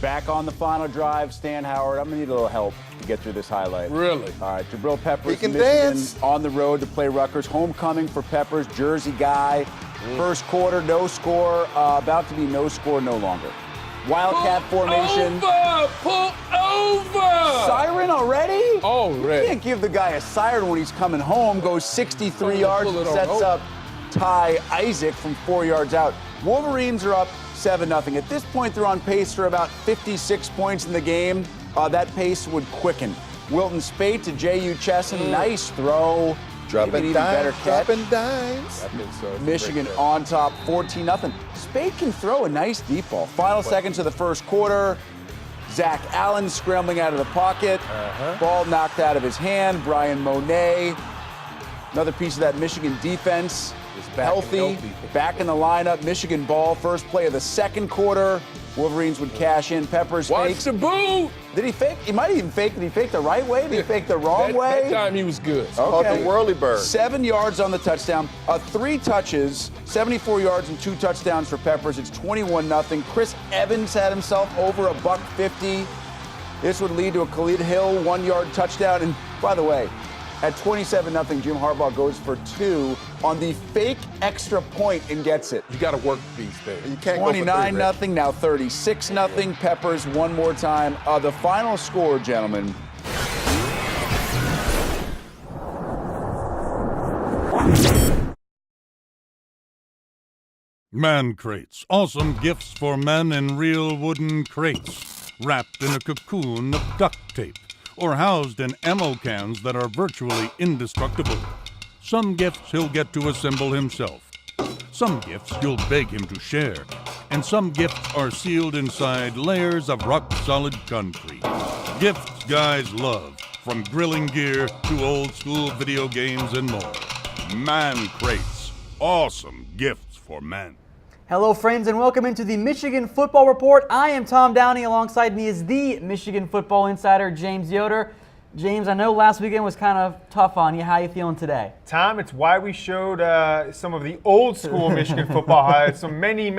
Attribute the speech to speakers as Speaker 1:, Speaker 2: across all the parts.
Speaker 1: Back on the final drive, Stan Howard. I'm going to need a little help to get through this highlight.
Speaker 2: Really?
Speaker 1: All right, Jabril Peppers,
Speaker 3: He can
Speaker 1: Michigan
Speaker 3: dance.
Speaker 1: on the road to play Rutgers. Homecoming for Peppers, Jersey guy. First quarter, no score. About to be no score no longer. Wildcat formation.
Speaker 2: Pull over!
Speaker 1: Siren already?
Speaker 2: Already.
Speaker 1: You can't give the guy a siren when he's coming home. Goes 63 yards
Speaker 2: pull
Speaker 1: and
Speaker 2: it on
Speaker 1: sets
Speaker 2: over.
Speaker 1: up Ty Isaac from 4 yards out. Wolverines are up 7-0. At this point, they're on pace for about 56 points in the game. That pace would quicken. Wilton Spate to J.U. Chesson. Nice throw. Maybe an
Speaker 3: Dropping
Speaker 1: even better
Speaker 3: dimes,
Speaker 1: catch.
Speaker 3: dropping dimes.
Speaker 2: I think so. It's a
Speaker 1: Michigan
Speaker 2: great throw.
Speaker 1: on top, 14-0. Spade can throw a nice deep ball. Final seconds of the first quarter. Zach Allen scrambling out of the pocket. Ball knocked out of his hand. Brian Monet. Another piece of that Michigan defense.
Speaker 2: Is back and healthy.
Speaker 1: Back in the lineup. Michigan ball. First play of the second quarter. Wolverines would cash in. Peppers
Speaker 2: Watch
Speaker 1: fakes.
Speaker 2: the boot!
Speaker 1: Did he fake? He might even fake. Did he fake the right way? Did he fake the wrong way?
Speaker 2: That time he was good.
Speaker 3: Called the whirly bird.
Speaker 1: 7 yards on the touchdown. 3 touches, 74 yards and 2 touchdowns for Peppers. It's 21-0. Chris Evans had himself over $150. This would lead to a Khalid Hill 1-yard touchdown. And by the way, at 27-0, Jim Harbaugh goes for 2 on the fake extra point and gets it.
Speaker 2: You got to work these days.
Speaker 3: You can't go for
Speaker 1: 29-0,
Speaker 3: three, Rick.
Speaker 1: now 36-0. Peppers one more time. The final score, gentlemen.
Speaker 4: Man crates. Awesome gifts for men in real wooden crates. Wrapped in a cocoon of duct tape. Or housed in ammo cans that are virtually indestructible. Some gifts he'll get to assemble himself. Some gifts you'll beg him to share. And some gifts are sealed inside layers of rock-solid concrete. Gifts guys love, from grilling gear to old-school video games and more. Man crates. Awesome gifts for men.
Speaker 5: Hello, friends, and welcome into the Michigan Football Report. I am Tom Downey. Alongside me is the Michigan Football Insider, James Yoder. James, I know last weekend was kind of tough on you. How are you feeling today?
Speaker 6: Tom, it's why we showed some of the old school Michigan football highlights so many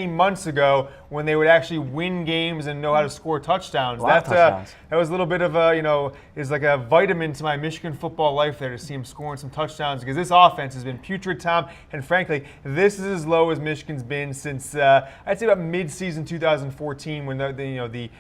Speaker 6: months ago when they would actually win games and know how to score touchdowns.
Speaker 5: A lot of touchdowns.
Speaker 6: That was a little bit of a, is like a vitamin to my Michigan football life there to see him scoring some touchdowns because this offense has been putrid, Tom. And frankly, this is as low as Michigan's been since I'd say about mid-season 2014 when the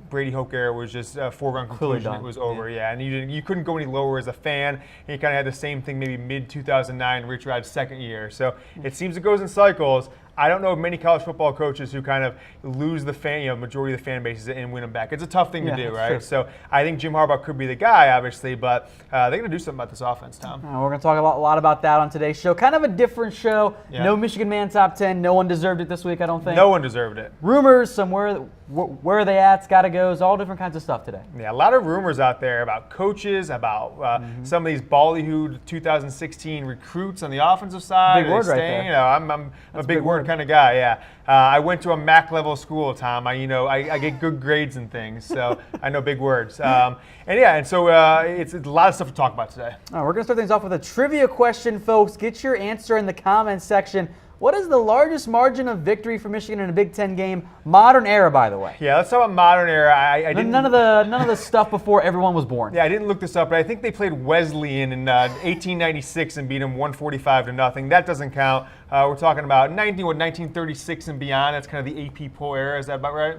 Speaker 6: Brady Hoke era was just foregone conclusion. It was over, yeah. And you couldn't go any lower as a fan. And you kind of had the same thing maybe mid-2009, Rich Rod's second year. So it seems it goes in cycles. I don't know of many college football coaches who kind of lose the majority of the fan bases and win them back. It's a tough thing to do, right?
Speaker 5: True.
Speaker 6: So I think Jim Harbaugh could be the guy, obviously, but they're going to do something about this offense, Tom.
Speaker 5: We're going to talk a lot about that on today's show. Kind of a different show.
Speaker 6: Yeah.
Speaker 5: No Michigan Man Top 10. No one deserved it this week, I don't think.
Speaker 6: No one deserved it.
Speaker 5: Rumors, somewhere, where are they at, gotta goes, all different kinds of stuff today.
Speaker 6: Yeah, a lot of rumors out there about coaches, about some of these ballyhooed 2016 recruits on the offensive side.
Speaker 5: Big word right
Speaker 6: staying?
Speaker 5: there.
Speaker 6: I'm a big word kind of guy, yeah. I went to a MAC level school, Tom. I get good grades and things, so I know big words. So it's a lot of stuff to talk about today.
Speaker 5: All right, we're going to start things off with a trivia question, folks. Get your answer in the comments section. What is the largest margin of victory for Michigan in a Big Ten game? Modern era, by the way.
Speaker 6: Yeah, let's talk about modern era. I didn't.
Speaker 5: None of the stuff before everyone was born.
Speaker 6: Yeah, I didn't look this up, but I think they played Wesleyan in 1896 and beat them 145-0. That doesn't count. We're talking about 1936 and beyond. That's kind of the AP poll era. Is that about right?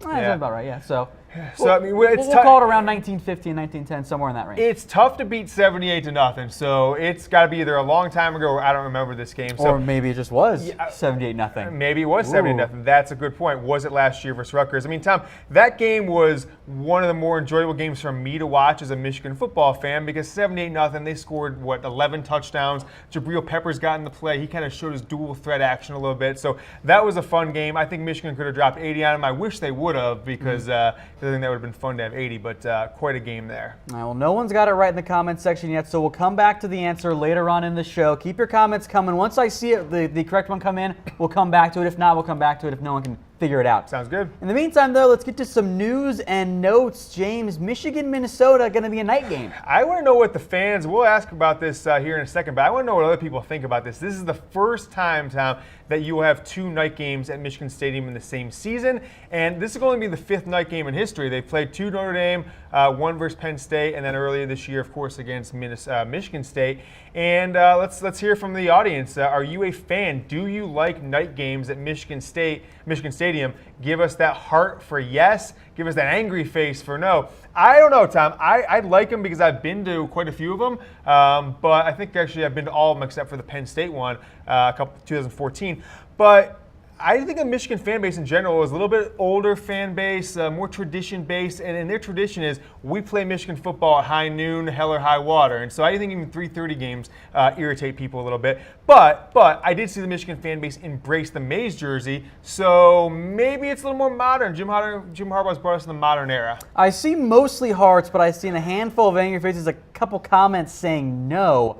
Speaker 5: That's about right, yeah. So
Speaker 6: I mean, we'll
Speaker 5: call it around 1950 and 1910, somewhere in that range.
Speaker 6: It's tough to beat 78-0, so it's got to be either a long time ago or I don't remember this game. So
Speaker 5: or maybe it just was 78-0.
Speaker 6: Maybe it was 70-0. That's a good point. Was it last year versus Rutgers? I mean, Tom, that game was one of the more enjoyable games for me to watch as a Michigan football fan because 78-0, they scored, 11 touchdowns. Jabril Peppers got in the play. He kind of showed his dual threat action a little bit. So that was a fun game. I think Michigan could have dropped 80 on them. I wish they would have because I think that would have been fun to have 80, but quite a game there.
Speaker 5: All right, well, no one's got it right in the comments section yet, so we'll come back to the answer later on in the show. Keep your comments coming. Once I see it, the correct one come in, we'll come back to it. If not, we'll come back to it if no one can figure it out.
Speaker 6: Sounds good.
Speaker 5: In the meantime, though, let's get to some news and notes. James, Michigan, Minnesota, going to be a night game.
Speaker 6: I want to know what the fans, we'll ask about this here in a second, but I want to know what other people think about this. This is the first time, Tom, that you will have 2 night games at Michigan Stadium in the same season, and this is going to be the 5th night game in history. They've played 2 Notre Dame, 1 versus Penn State, and then earlier this year, of course, against Michigan State. And let's hear from the audience. Are you a fan? Do you like night games at Michigan Stadium? Give us that heart for yes. Give us that angry face for no. I don't know, Tom. I like them because I've been to quite a few of them, but I think actually I've been to all of them except for the Penn State one, 2014. But I think a Michigan fan base in general is a little bit older fan base, more tradition based, and their tradition is we play Michigan football at high noon, hell or high water. And so I think even 3:30 games irritate people a little bit. But I did see the Michigan fan base embrace the maize jersey, so maybe it's a little more modern. Jim Harbaugh's brought us in the modern era.
Speaker 5: I see mostly hearts, but I've seen a handful of angry faces, a couple comments saying no.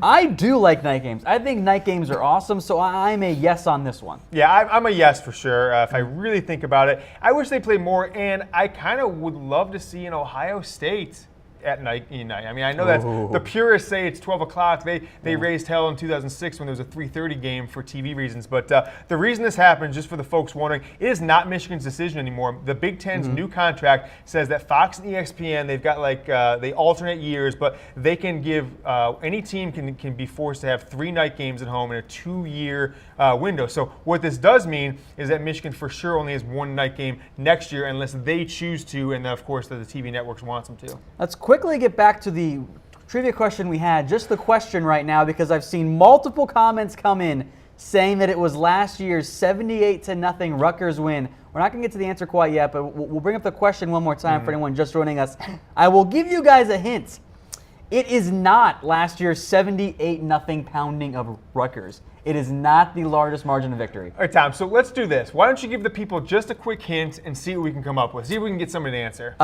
Speaker 5: I do like night games. I think night games are awesome, so I'm a yes on this one.
Speaker 6: Yeah, I'm a yes for sure. If I really think about it, I wish they played more, and I kind of would love to see an Ohio State at night. I mean, I know that the purists say it's 12 o'clock. They raised hell in 2006 when there was a 3:30 game for TV reasons. But the reason this happened, just for the folks wondering, it is not Michigan's decision anymore. The Big Ten's new contract says that Fox and ESPN, they've got they alternate years, but they can give any team can be forced to have 3 night games at home in a 2-year window. So what this does mean is that Michigan for sure only has 1 night game next year unless they choose to, and of course that the TV networks wants them to.
Speaker 5: Let's quickly get back to the trivia question we had, just the question right now, because I've seen multiple comments come in saying that it was last year's 78-0 Rutgers win. We're not going to get to the answer quite yet, but we'll bring up the question one more time for anyone just joining us. I will give you guys a hint. It is not last year's 78-0 pounding of Rutgers. It is not the largest margin of victory.
Speaker 6: All right, Tom, so let's do this. Why don't you give the people just a quick hint and see what we can come up with. See if we can get somebody to answer.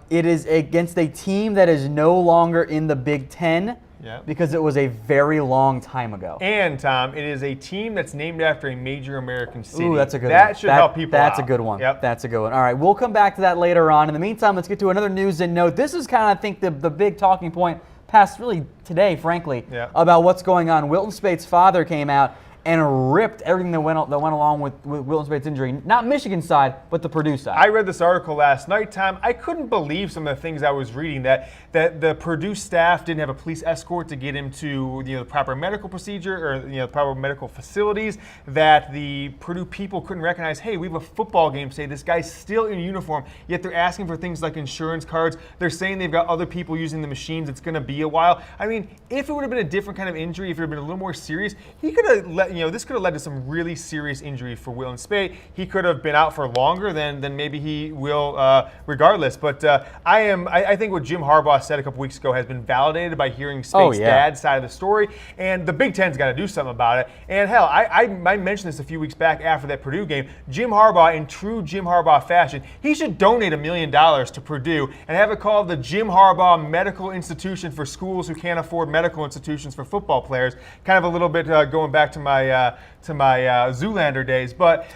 Speaker 5: It is against a team that is no longer in the Big Ten because it was a very long time ago.
Speaker 6: And, Tom, it is a team that's named after a major American city.
Speaker 5: Ooh, that's a good one.
Speaker 6: That should help people
Speaker 5: That's
Speaker 6: out.
Speaker 5: a good one.
Speaker 6: Yep.
Speaker 5: That's a good one. All right, we'll come back to that later on. In the meantime, let's get to another news and note. This is kind of, I think, the big talking point past really today, frankly, about what's going on. Wilton Spate's father came out and ripped everything that went along with Wilton Spate's injury. Not Michigan's side, but the Purdue side.
Speaker 6: I read this article last night, Tom. I couldn't believe some of the things I was reading, that the Purdue staff didn't have a police escort to get him to the proper medical procedure or the proper medical facilities, that the Purdue people couldn't recognize, hey, we have a football game today. This guy's still in uniform, yet they're asking for things like insurance cards. They're saying they've got other people using the machines. It's going to be a while. I mean, if it would have been a different kind of injury, if it had been a little more serious, he could have this could have led to some really serious injury for Wilton Spate. He could have been out for longer than maybe he will, regardless. But I think what Jim Harbaugh said a couple weeks ago has been validated by hearing Spate's dad's side of the story. And the Big Ten's got to do something about it. And hell, I mentioned this a few weeks back after that Purdue game. Jim Harbaugh, in true Jim Harbaugh fashion, he should donate $1 million to Purdue and have it called the Jim Harbaugh Medical Institution for schools who can't afford medical institutions for football players. Kind of a little bit going back to my Zoolander days, but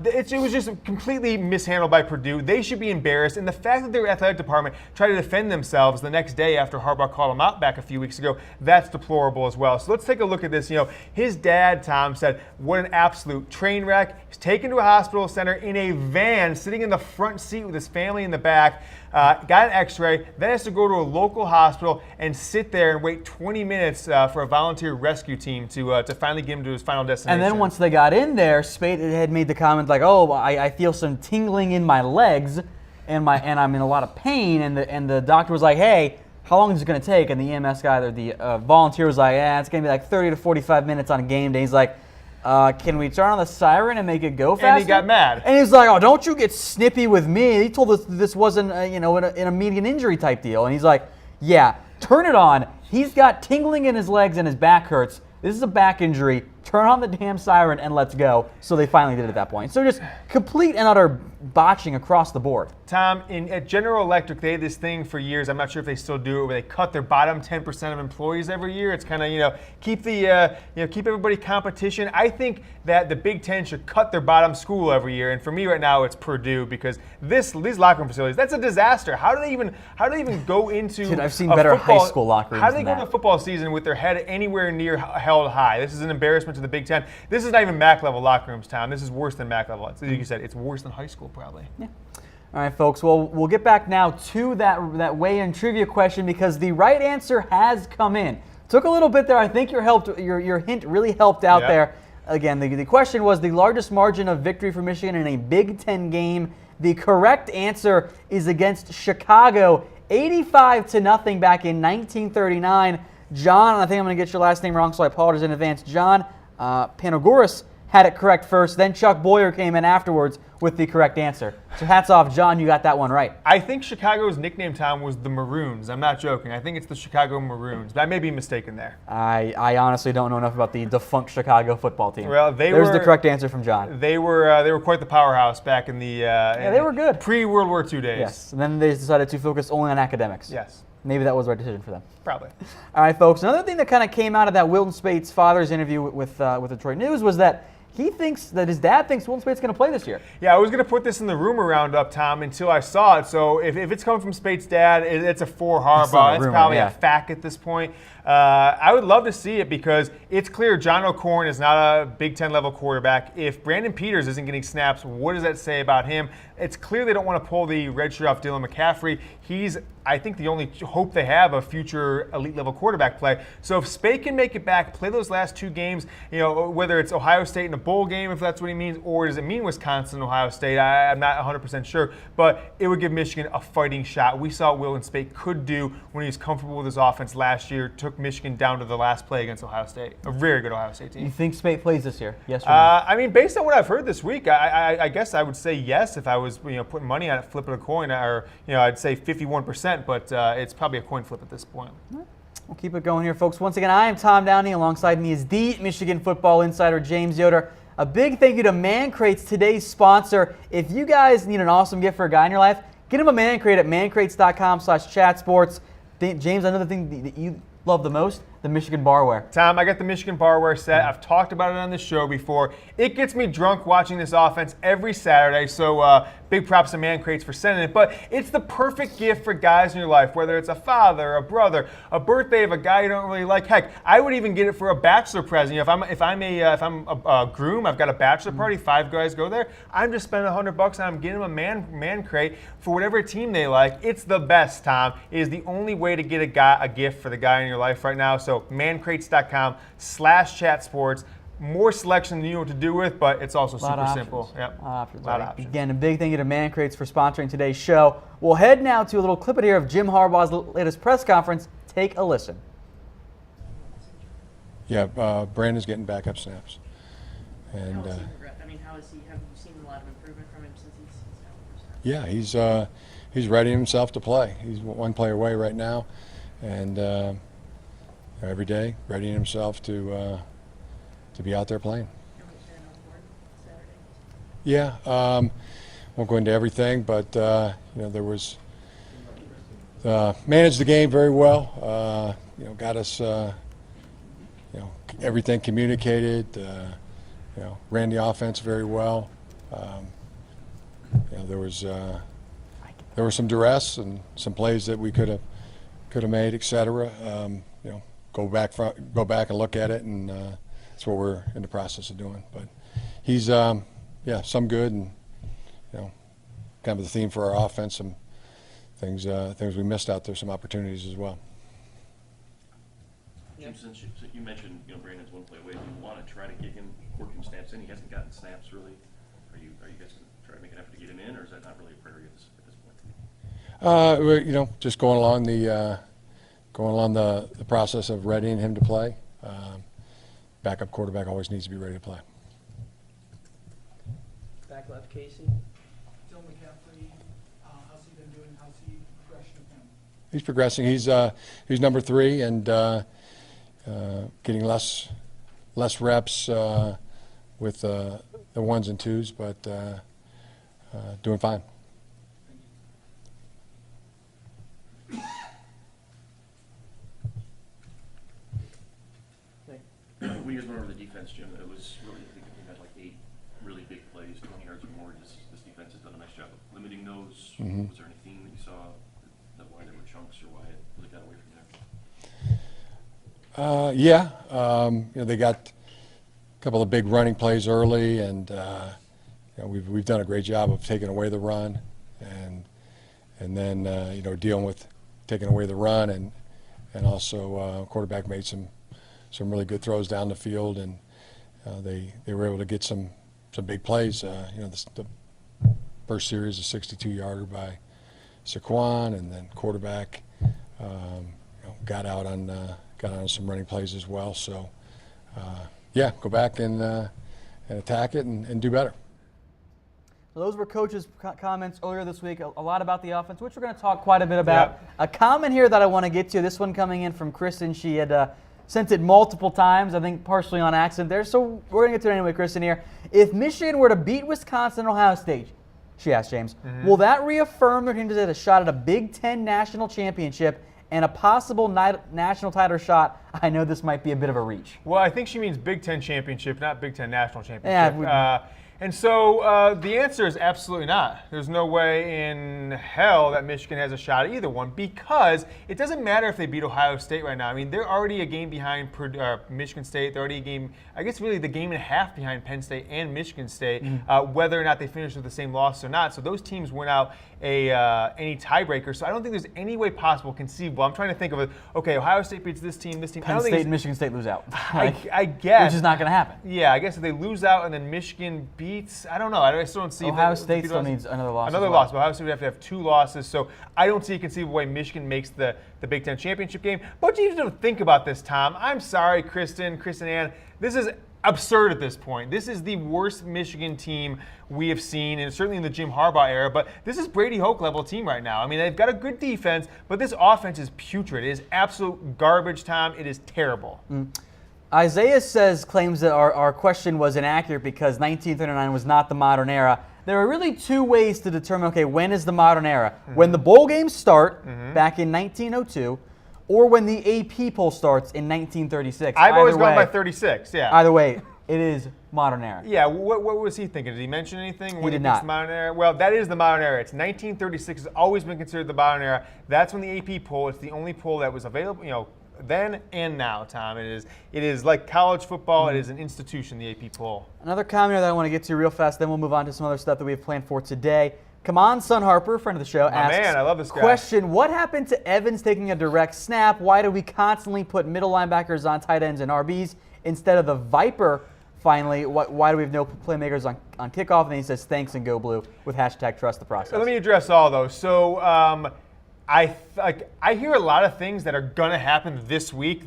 Speaker 6: it was just completely mishandled by Purdue. They should be embarrassed, and the fact that their athletic department tried to defend themselves the next day after Harbaugh called them out back a few weeks ago, that's deplorable as well. So let's take a look at this. His dad, Tom, said, what an absolute train wreck. He's taken to a hospital center in a van, sitting in the front seat with his family in the back, got an x-ray, then has to go to a local hospital and sit there and wait 20 minutes for a volunteer rescue team to finally get him to his final destination.
Speaker 5: And then once they got in there, Spate had made the comment like, "Oh, I feel some tingling in my legs, and I'm in a lot of pain." And the doctor was like, "Hey, how long is it going to take?" And the EMS guy, or the volunteer, was like, it's going to be like 30 to 45 minutes on a game day. He's like, can we turn on the siren and make it go faster?
Speaker 6: And he got mad.
Speaker 5: And he's like, "Oh, don't you get snippy with me." He told us this wasn't in a median injury type deal. And he's like, "Yeah, turn it on." He's got tingling in his legs and his back hurts. This is a back injury. turn on the damn siren and let's go. So they finally did it at that point. So just complete and utter botching across the board.
Speaker 6: Tom, at General Electric, they had this thing for years. I'm not sure if they still do it, where they cut their bottom 10% of employees every year. It's kind of, keep everybody competition. I think that the Big Ten should cut their bottom school every year. And for me right now, it's Purdue, because these locker room facilities, that's a disaster. How do they even go into?
Speaker 5: Dude, I've seen better high school locker rooms.
Speaker 6: How do they
Speaker 5: than
Speaker 6: go
Speaker 5: that.
Speaker 6: to football season with their head anywhere near held high? This is an embarrassment to the Big Ten. This is not even MAC level locker rooms, Tom. This is worse than MAC level. Like you said, it's worse than high school probably. Yeah.
Speaker 5: All right, folks. Well, we'll get back now to that weigh-in trivia question, because the right answer has come in. Took a little bit there. I think your hint really helped out there. Again, the question was the largest margin of victory for Michigan in a Big Ten game. The correct answer is against Chicago, 85-0 back in 1939. John, I think I'm going to get your last name wrong, so I apologize in advance. John Panagouris had it correct first. Then Chuck Boyer came in afterwards with the correct answer. So hats off, John, you got that one right.
Speaker 6: I think Chicago's nickname, Tom, was the Maroons. I'm not joking. I think it's the Chicago Maroons, but I may be mistaken there.
Speaker 5: I honestly don't know enough about the defunct Chicago football team.
Speaker 6: Well,
Speaker 5: There's the correct answer from John.
Speaker 6: They were quite the powerhouse back in the
Speaker 5: they were good.
Speaker 6: pre-World War II days.
Speaker 5: Yes, and then they decided to focus only on academics.
Speaker 6: Yes.
Speaker 5: Maybe that was the right decision for them.
Speaker 6: Probably.
Speaker 5: All right, folks. Another thing that kind of came out of that Wilton Spate's father's interview with Detroit News was that he thinks that his dad thinks Wilton Spate's going to play this year.
Speaker 6: Yeah, I was going to put this in the rumor roundup, Tom, until I saw it. So if it's coming from Spate's dad, it's a for Harbaugh. It's probably a fact at this point. I would love to see it, because it's clear John O'Corn is not a Big Ten level quarterback. If Brandon Peters isn't getting snaps, what does that say about him? It's clear they don't want to pull the red shirt off Dylan McCaffrey. He's, I think, the only hope they have of future elite level quarterback play. So if Spate can make it back, play those last two games, whether it's Ohio State in a bowl game, if that's what he means, or does it mean Wisconsin, Ohio State? I'm not 100% sure, but it would give Michigan a fighting shot. We saw what Wilton Spate could do when he was comfortable with his offense last year, took Michigan down to the last play against Ohio State, a very good Ohio State team.
Speaker 5: You think Spate plays this year? Yes or no?
Speaker 6: I mean, based on what I've heard this week, I guess I would say yes if I was putting money on it, flipping a coin, or I'd say 51%, but it's probably a coin flip at this point.
Speaker 5: We'll keep it going here, folks. Once again, I am Tom Downey. Alongside me is the Michigan football insider, James Yoder. A big thank you to Man Crates, today's sponsor. If you guys need an awesome gift for a guy in your life, get him a Man Crate at mancrates.com/chatsports. James, another thing that you love the most, the Michigan barware.
Speaker 6: Tom, I got the Michigan barware set. I've talked about it on the show before. It gets me drunk watching this offense every Saturday, so big props to Man Crates for sending it. But it's the perfect gift for guys in your life, whether it's a father, a brother, a birthday of a guy you don't really like. Heck, I would even get it for a bachelor present. If I'm a groom, I've got a bachelor party, 5 guys go there. I'm just spending $100 and I'm getting them a Man Crate for whatever team they like. It's the best, Tom. It is the only way to get a gift for the guy in your life right now. So mancrates.com/chatsports. More selection than you know what to do with, but it's also super simple. Yep. A lot of options.
Speaker 5: Again, a big thank you to Man Crates for sponsoring today's show. We'll head now to a little clip here of Jim Harbaugh's latest press conference. Take a listen.
Speaker 3: Yeah, Brandon's getting backup snaps. And
Speaker 7: how is he I mean, have you seen a lot of improvement from him since he's
Speaker 3: yeah, he's readying himself to play. He's one play away right now, and every day readying himself to be out there playing. Yeah, won't go into everything, but there was managed the game very well. Got us everything communicated. Ran the offense very well. There was some duress and some plays that we could have made, etc. Go back and look at it, and that's what we're in the process of doing. But he's some good, and kind of the theme for our offense. Some things we missed out there, some opportunities as well.
Speaker 8: Jim, since you mentioned Brandon's one play away, do you want to try to get him working snaps in? He hasn't gotten snaps really. Are you guys going to try to make an effort to get him in, or is that not really a priority at this point?
Speaker 3: Just going along the process of readying him to play. Backup quarterback always needs to be ready to play.
Speaker 7: back left, Casey?
Speaker 9: Dylan McCaffrey, how's he been doing? How's he progression of him?
Speaker 3: He's progressing. He's number 3 and getting less less reps with the ones and twos, but doing fine.
Speaker 8: When you guys went over the defense, Jim, it was really, I think the team had like 8 really big plays, 20 yards or more. This defense has done a nice job of limiting those. Was there any theme that you saw that why there were chunks or why it really got away from there?
Speaker 3: Yeah, they got a couple of big running plays early, and we've done a great job of taking away the run, and then dealing with taking away the run, and also quarterback made some really good throws down the field, and they were able to get some big plays. The first series, a 62-yarder by Saquon, and then quarterback got out on some running plays as well. So go back and attack it and do better.
Speaker 5: So those were coaches' comments earlier this week, a lot about the offense, which we're going to talk quite a bit about. Yep. A comment here that I want to get to, this one coming in from Kristen. She had sent it multiple times, I think partially on accident there. So we're going to get to it anyway, Kristen, here. If Michigan were to beat Wisconsin and Ohio State, she asked James, will that reaffirm their team to get a shot at a Big Ten national championship and a possible national title shot? I know this might be a bit of a reach.
Speaker 6: Well, I think she means Big Ten championship, not Big Ten national championship. Yeah, and so the answer is absolutely not. There's no way in hell that Michigan has a shot at either one, because it doesn't matter if they beat Ohio State right now. I mean, they're already a game behind Michigan State. They're already a game, I guess really the game and a half behind Penn State and Michigan State, whether or not they finish with the same loss or not. So those teams went out any tiebreaker. So I don't think there's any way possible, conceivable. I'm trying to think of it. Okay, Ohio State beats this team, this team.
Speaker 5: Penn State and Michigan State lose out.
Speaker 6: I guess.
Speaker 5: Which is not going to happen.
Speaker 6: Yeah, I guess if they lose out and then Michigan beats, I don't know. I still don't see.
Speaker 5: Ohio State still needs another loss.
Speaker 6: Another loss, but Ohio State would have to have 2 losses. So I don't see a conceivable way Michigan makes the Big Ten championship game. But you need to think about this, Tom. I'm sorry, Kristen Ann. This is absurd at this point. This is the worst Michigan team we have seen, and certainly in the Jim Harbaugh era. But this is Brady Hoke level team right now. I mean, they've got a good defense, but this offense is putrid. It is absolute garbage, Tom. It is terrible.
Speaker 5: Isaiah claims that our question was inaccurate because 1939 was not the modern era. There are really 2 ways to determine, okay, when is the modern era? When the bowl games start back in 1902, or when the AP poll starts in 1936.
Speaker 6: I've always gone by 36, yeah.
Speaker 5: Either way, it is modern era.
Speaker 6: Yeah, what was he thinking? Did he mention anything?
Speaker 5: He did not.
Speaker 6: The modern era? Well, that is the modern era. It's 1936 has always been considered the modern era. That's when the AP poll, it's the only poll that was available, then and now, Tom. It is like college football. It is an institution, the AP poll.
Speaker 5: Another comment that I want to get to real fast, then we'll move on to some other stuff that we have planned for today. Come on, Son Harper, friend of the show, asks,
Speaker 6: man, I love this guy.
Speaker 5: Question, what happened to Evans taking a direct snap? Why do we constantly put middle linebackers on tight ends and RBs instead of the Viper? Finally, why do we have no playmakers on kickoff? And then he says, thanks and go blue with hashtag trust the process.
Speaker 6: Let me address all those. So I hear a lot of things that are going to happen this week,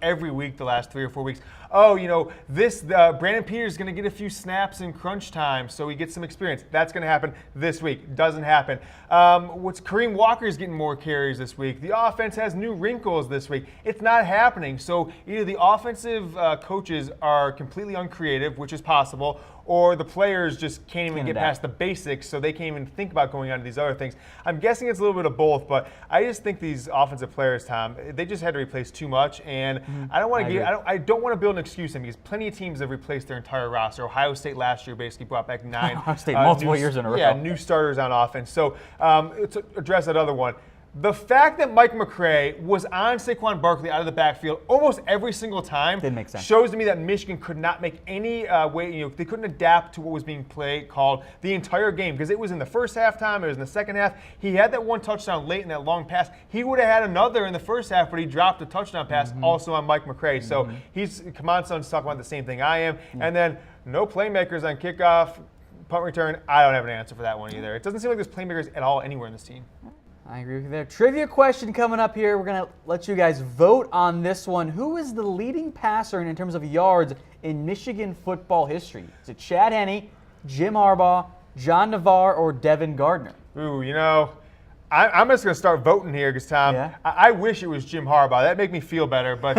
Speaker 6: every week, the last 3 or 4 weeks. Oh, Brandon Peters is going to get a few snaps in crunch time, so he gets some experience. That's going to happen this week. Doesn't happen. Kareem Walker is getting more carries this week. The offense has new wrinkles this week. It's not happening. So either the offensive coaches are completely uncreative, which is possible, or the players just can't even get past the basics, so they can't even think about going on to these other things. I'm guessing it's a little bit of both, but I just think these offensive players, Tom, they just had to replace too much, and I don't want to build an excuse in because plenty of teams have replaced their entire roster. Ohio State last year basically brought back 9
Speaker 5: Ohio State multiple years in a row.
Speaker 6: Yeah, new starters on offense. So to address that other one, the fact that Mike McCray was on Saquon Barkley out of the backfield almost every single time
Speaker 5: didn't make sense.
Speaker 6: Shows to me that Michigan could not make any way. They couldn't adapt to what was being called the entire game because it was in the first halftime. It was in the second half. He had that 1 touchdown late in that long pass. He would have had another in the first half, but he dropped a touchdown pass also on Mike McCray. So come on, son's talking about the same thing I am. And then no playmakers on kickoff, punt return. I don't have an answer for that one either. It doesn't seem like there's playmakers at all anywhere in this team.
Speaker 5: I agree with you there. Trivia question coming up here. We're going to let you guys vote on this one. Who is the leading passer in terms of yards in Michigan football history? Is it Chad Henne, Jim Harbaugh, John Navarre, or Devin Gardner?
Speaker 6: Ooh, I'm just going to start voting here because, Tom,
Speaker 5: Yeah.
Speaker 6: I wish it was Jim Harbaugh. That'd make me feel better. But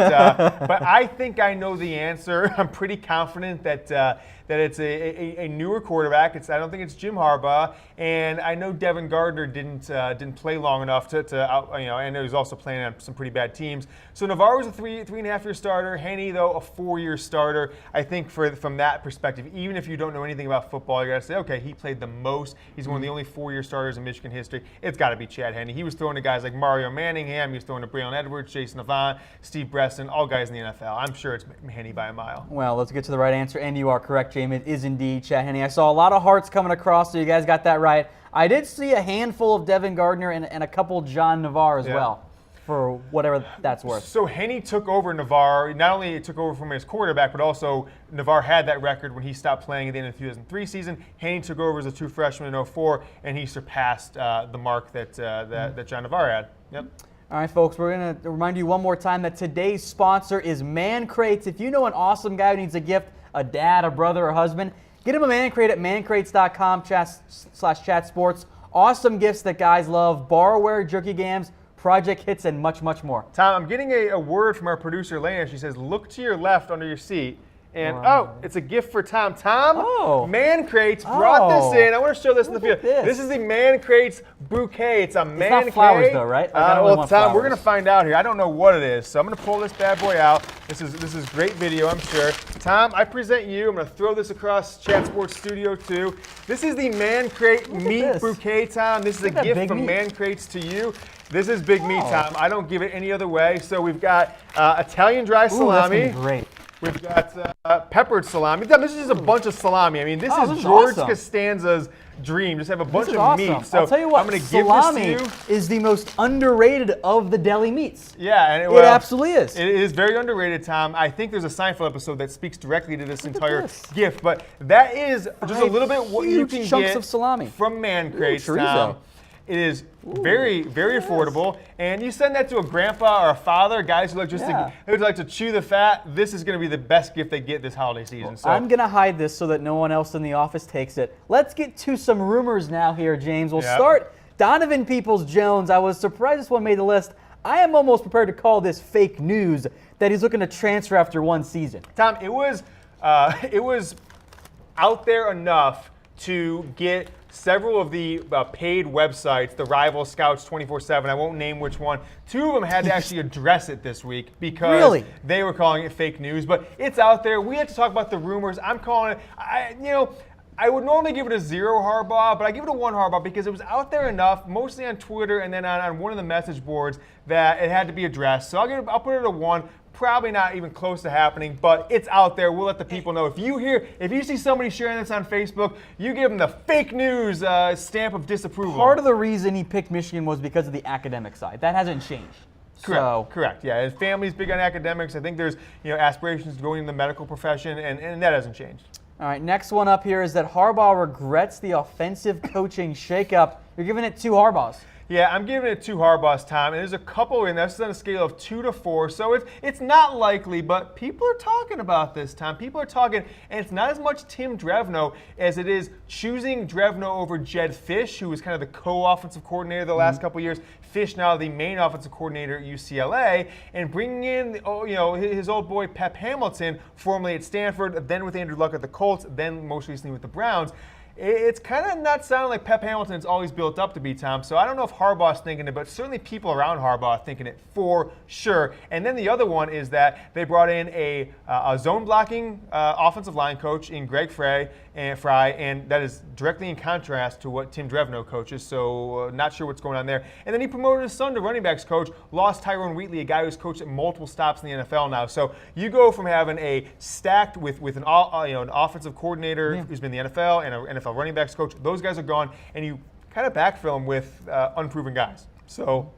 Speaker 6: but I think I know the answer. I'm pretty confident that it's a newer quarterback. I don't think it's Jim Harbaugh. And I know Devin Gardner didn't play long enough I know he's also playing on some pretty bad teams. So Navarro's a 3.5-year starter. Henne, though, a 4-year starter. I think from that perspective, even if you don't know anything about football, you got to say, okay, he played the most. He's one of the only 4-year starters in Michigan history. It's got to be Chad Henne. He was throwing to guys like Mario Manningham. He was throwing to Braylon Edwards, Jason Avant, Steve Breston, all guys in the NFL. I'm sure it's Henne by a mile.
Speaker 5: Well, let's get to the right answer, and you are correct, Jamie. It is indeed Chad Henne. I saw a lot of hearts coming across, so you guys got that right. I did see a handful of Devin Gardner and a couple John Navarre as well, for whatever that's worth.
Speaker 6: So Henne took over Navarre. Not only took over from his quarterback, but also Navarre had that record when he stopped playing at the end of the 2003 season. Henne took over as a true freshman in 2004, and he surpassed the mark that John Navarre had. Yep.
Speaker 5: All right, folks, we're going to remind you one more time that today's sponsor is Man Crates. If you know an awesome guy who needs a gift, a dad, a brother, a husband, get him a Man Crate at mancrates.com/chatsports. Awesome gifts that guys love, Borrowware, jerky gams, project hits, and much, much more.
Speaker 6: Tom, I'm getting a word from our producer, Lana. She says, look to your left under your seat. And, it's a gift for Tom. Tom, Man Crates brought this in. I want to show this in the field. This is the Man Crates bouquet. It's a man
Speaker 5: It's not flowers, though, right?
Speaker 6: Well, Tom, we're going to find out here. I don't know what it is. So I'm going to pull this bad boy out. This is great video, I'm sure. Tom, I present you. I'm going to throw this across Chat Sports Studio 2. This is the Man Crate meat bouquet, Tom. This is a gift from Man Crates to you. This is big meat, Tom. I don't give it any other way. So we've got Italian dry salami.
Speaker 5: That's great.
Speaker 6: We've got peppered salami. This is just a bunch of salami. I mean, this is George Costanza's dream. Just have a bunch of meat. So
Speaker 5: I'll tell you what,
Speaker 6: I'm going to give
Speaker 5: salami
Speaker 6: this to you.
Speaker 5: is the most underrated of the deli meats.
Speaker 6: Yeah, and
Speaker 5: it absolutely is.
Speaker 6: It is very underrated, Tom. I think there's a Seinfeld episode that speaks directly to this entire gift. But that is just a little bit what you can
Speaker 5: chunks
Speaker 6: get
Speaker 5: of salami
Speaker 6: from Man Crates, Tom. It is very, very affordable, and you send that to a grandpa or a father, guys who like who like to chew the fat. This is going to be the best gift they get this holiday season. So
Speaker 5: I'm going to hide this so that no one else in the office takes it. Let's get to some rumors now here, James. We'll start Donovan Peoples-Jones. I was surprised this one made the list. I am almost prepared to call this fake news that he's looking to transfer after one season.
Speaker 6: Tom, it was out there enough to get several of the paid websites, the rival Scouts 24/7, I won't name which one. 2 of them had to actually address it this week because they were calling it fake news. But it's out there. We have to talk about the rumors. I'm calling it, I would normally give it a 0 Harbaugh, but I give it a 1 Harbaugh because it was out there enough, mostly on Twitter and then on one of the message boards, that it had to be addressed. So I'll put it a 1. Probably not even close to happening, but it's out there. We'll let the people know. If you see somebody sharing this on Facebook, you give them the fake news stamp of disapproval.
Speaker 5: Part of the reason he picked Michigan was because of the academic side. That hasn't changed.
Speaker 6: Correct. Yeah, his family's big on academics. I think there's aspirations to going into the medical profession, and that hasn't changed.
Speaker 5: All right, next one up here is that Harbaugh regrets the offensive coaching shakeup. You're giving it 2 Harbaughs.
Speaker 6: Yeah, I'm giving it 2 Harbaughs, Tom. And there's a couple in there. This is on a scale of 2 to 4. So it's not likely, but people are talking about this, Tom. People are talking, and it's not as much Tim Drevno as it is choosing Drevno over Jed Fish, who was kind of the co-offensive coordinator the last couple of years. Fish now the main offensive coordinator at UCLA, and bringing in his old boy Pep Hamilton, formerly at Stanford, then with Andrew Luck at the Colts, then most recently with the Browns. It's kind of not sounding like Pep Hamilton's always built up to be, Tom. So I don't know if Harbaugh's thinking it, but certainly people around Harbaugh are thinking it for sure. And then the other one is that they brought in a zone blocking offensive line coach in Greg Fry, and that is directly in contrast to what Tim Drevno coaches. So not sure what's going on there. And then he promoted his son to running backs coach, lost Tyrone Wheatley, a guy who's coached at multiple stops in the NFL now. So you go from having a stacked with an offensive coordinator who's been in the NFL and an NFL running backs coach. Those guys are gone, and you kind of backfill them with unproven guys. So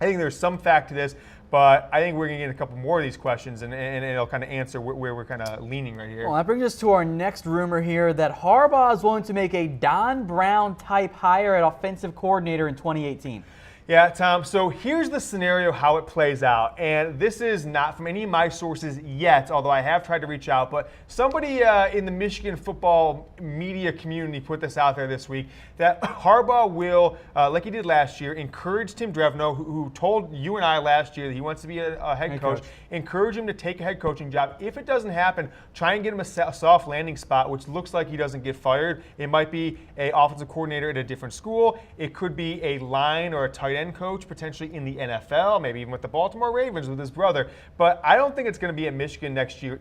Speaker 6: I think there's some fact to this, but I think we're going to get a couple more of these questions, and it'll kind of answer where we're kind of leaning right here.
Speaker 5: Well, that brings us to our next rumor here that Harbaugh is willing to make a Don Brown-type hire at offensive coordinator in 2018.
Speaker 6: Yeah, Tom. So here's the scenario how it plays out. And this is not from any of my sources yet, although I have tried to reach out. But somebody in the Michigan football media community put this out there this week, that Harbaugh will, like he did last year, encourage Tim Drevno, who told you and I last year that he wants to be a head coach, encourage him to take a head coaching job. If it doesn't happen, try and get him a soft landing spot, which looks like he doesn't get fired. It might be an offensive coordinator at a different school. It could be a line or a tight end coach, potentially in the NFL, maybe even with the Baltimore Ravens with his brother. But I don't think it's going to be at Michigan next year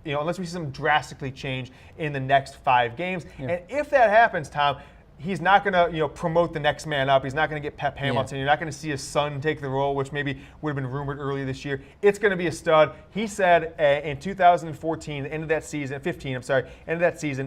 Speaker 6: unless we see some drastically change in the next 5 games. Yeah. And if that happens, Tom, he's not going to, promote the next man up. He's not going to get Pep Hamilton. Yeah. You're not going to see his son take the role, which maybe would have been rumored earlier this year. It's going to be a stud. He said in 2014, the end of that season,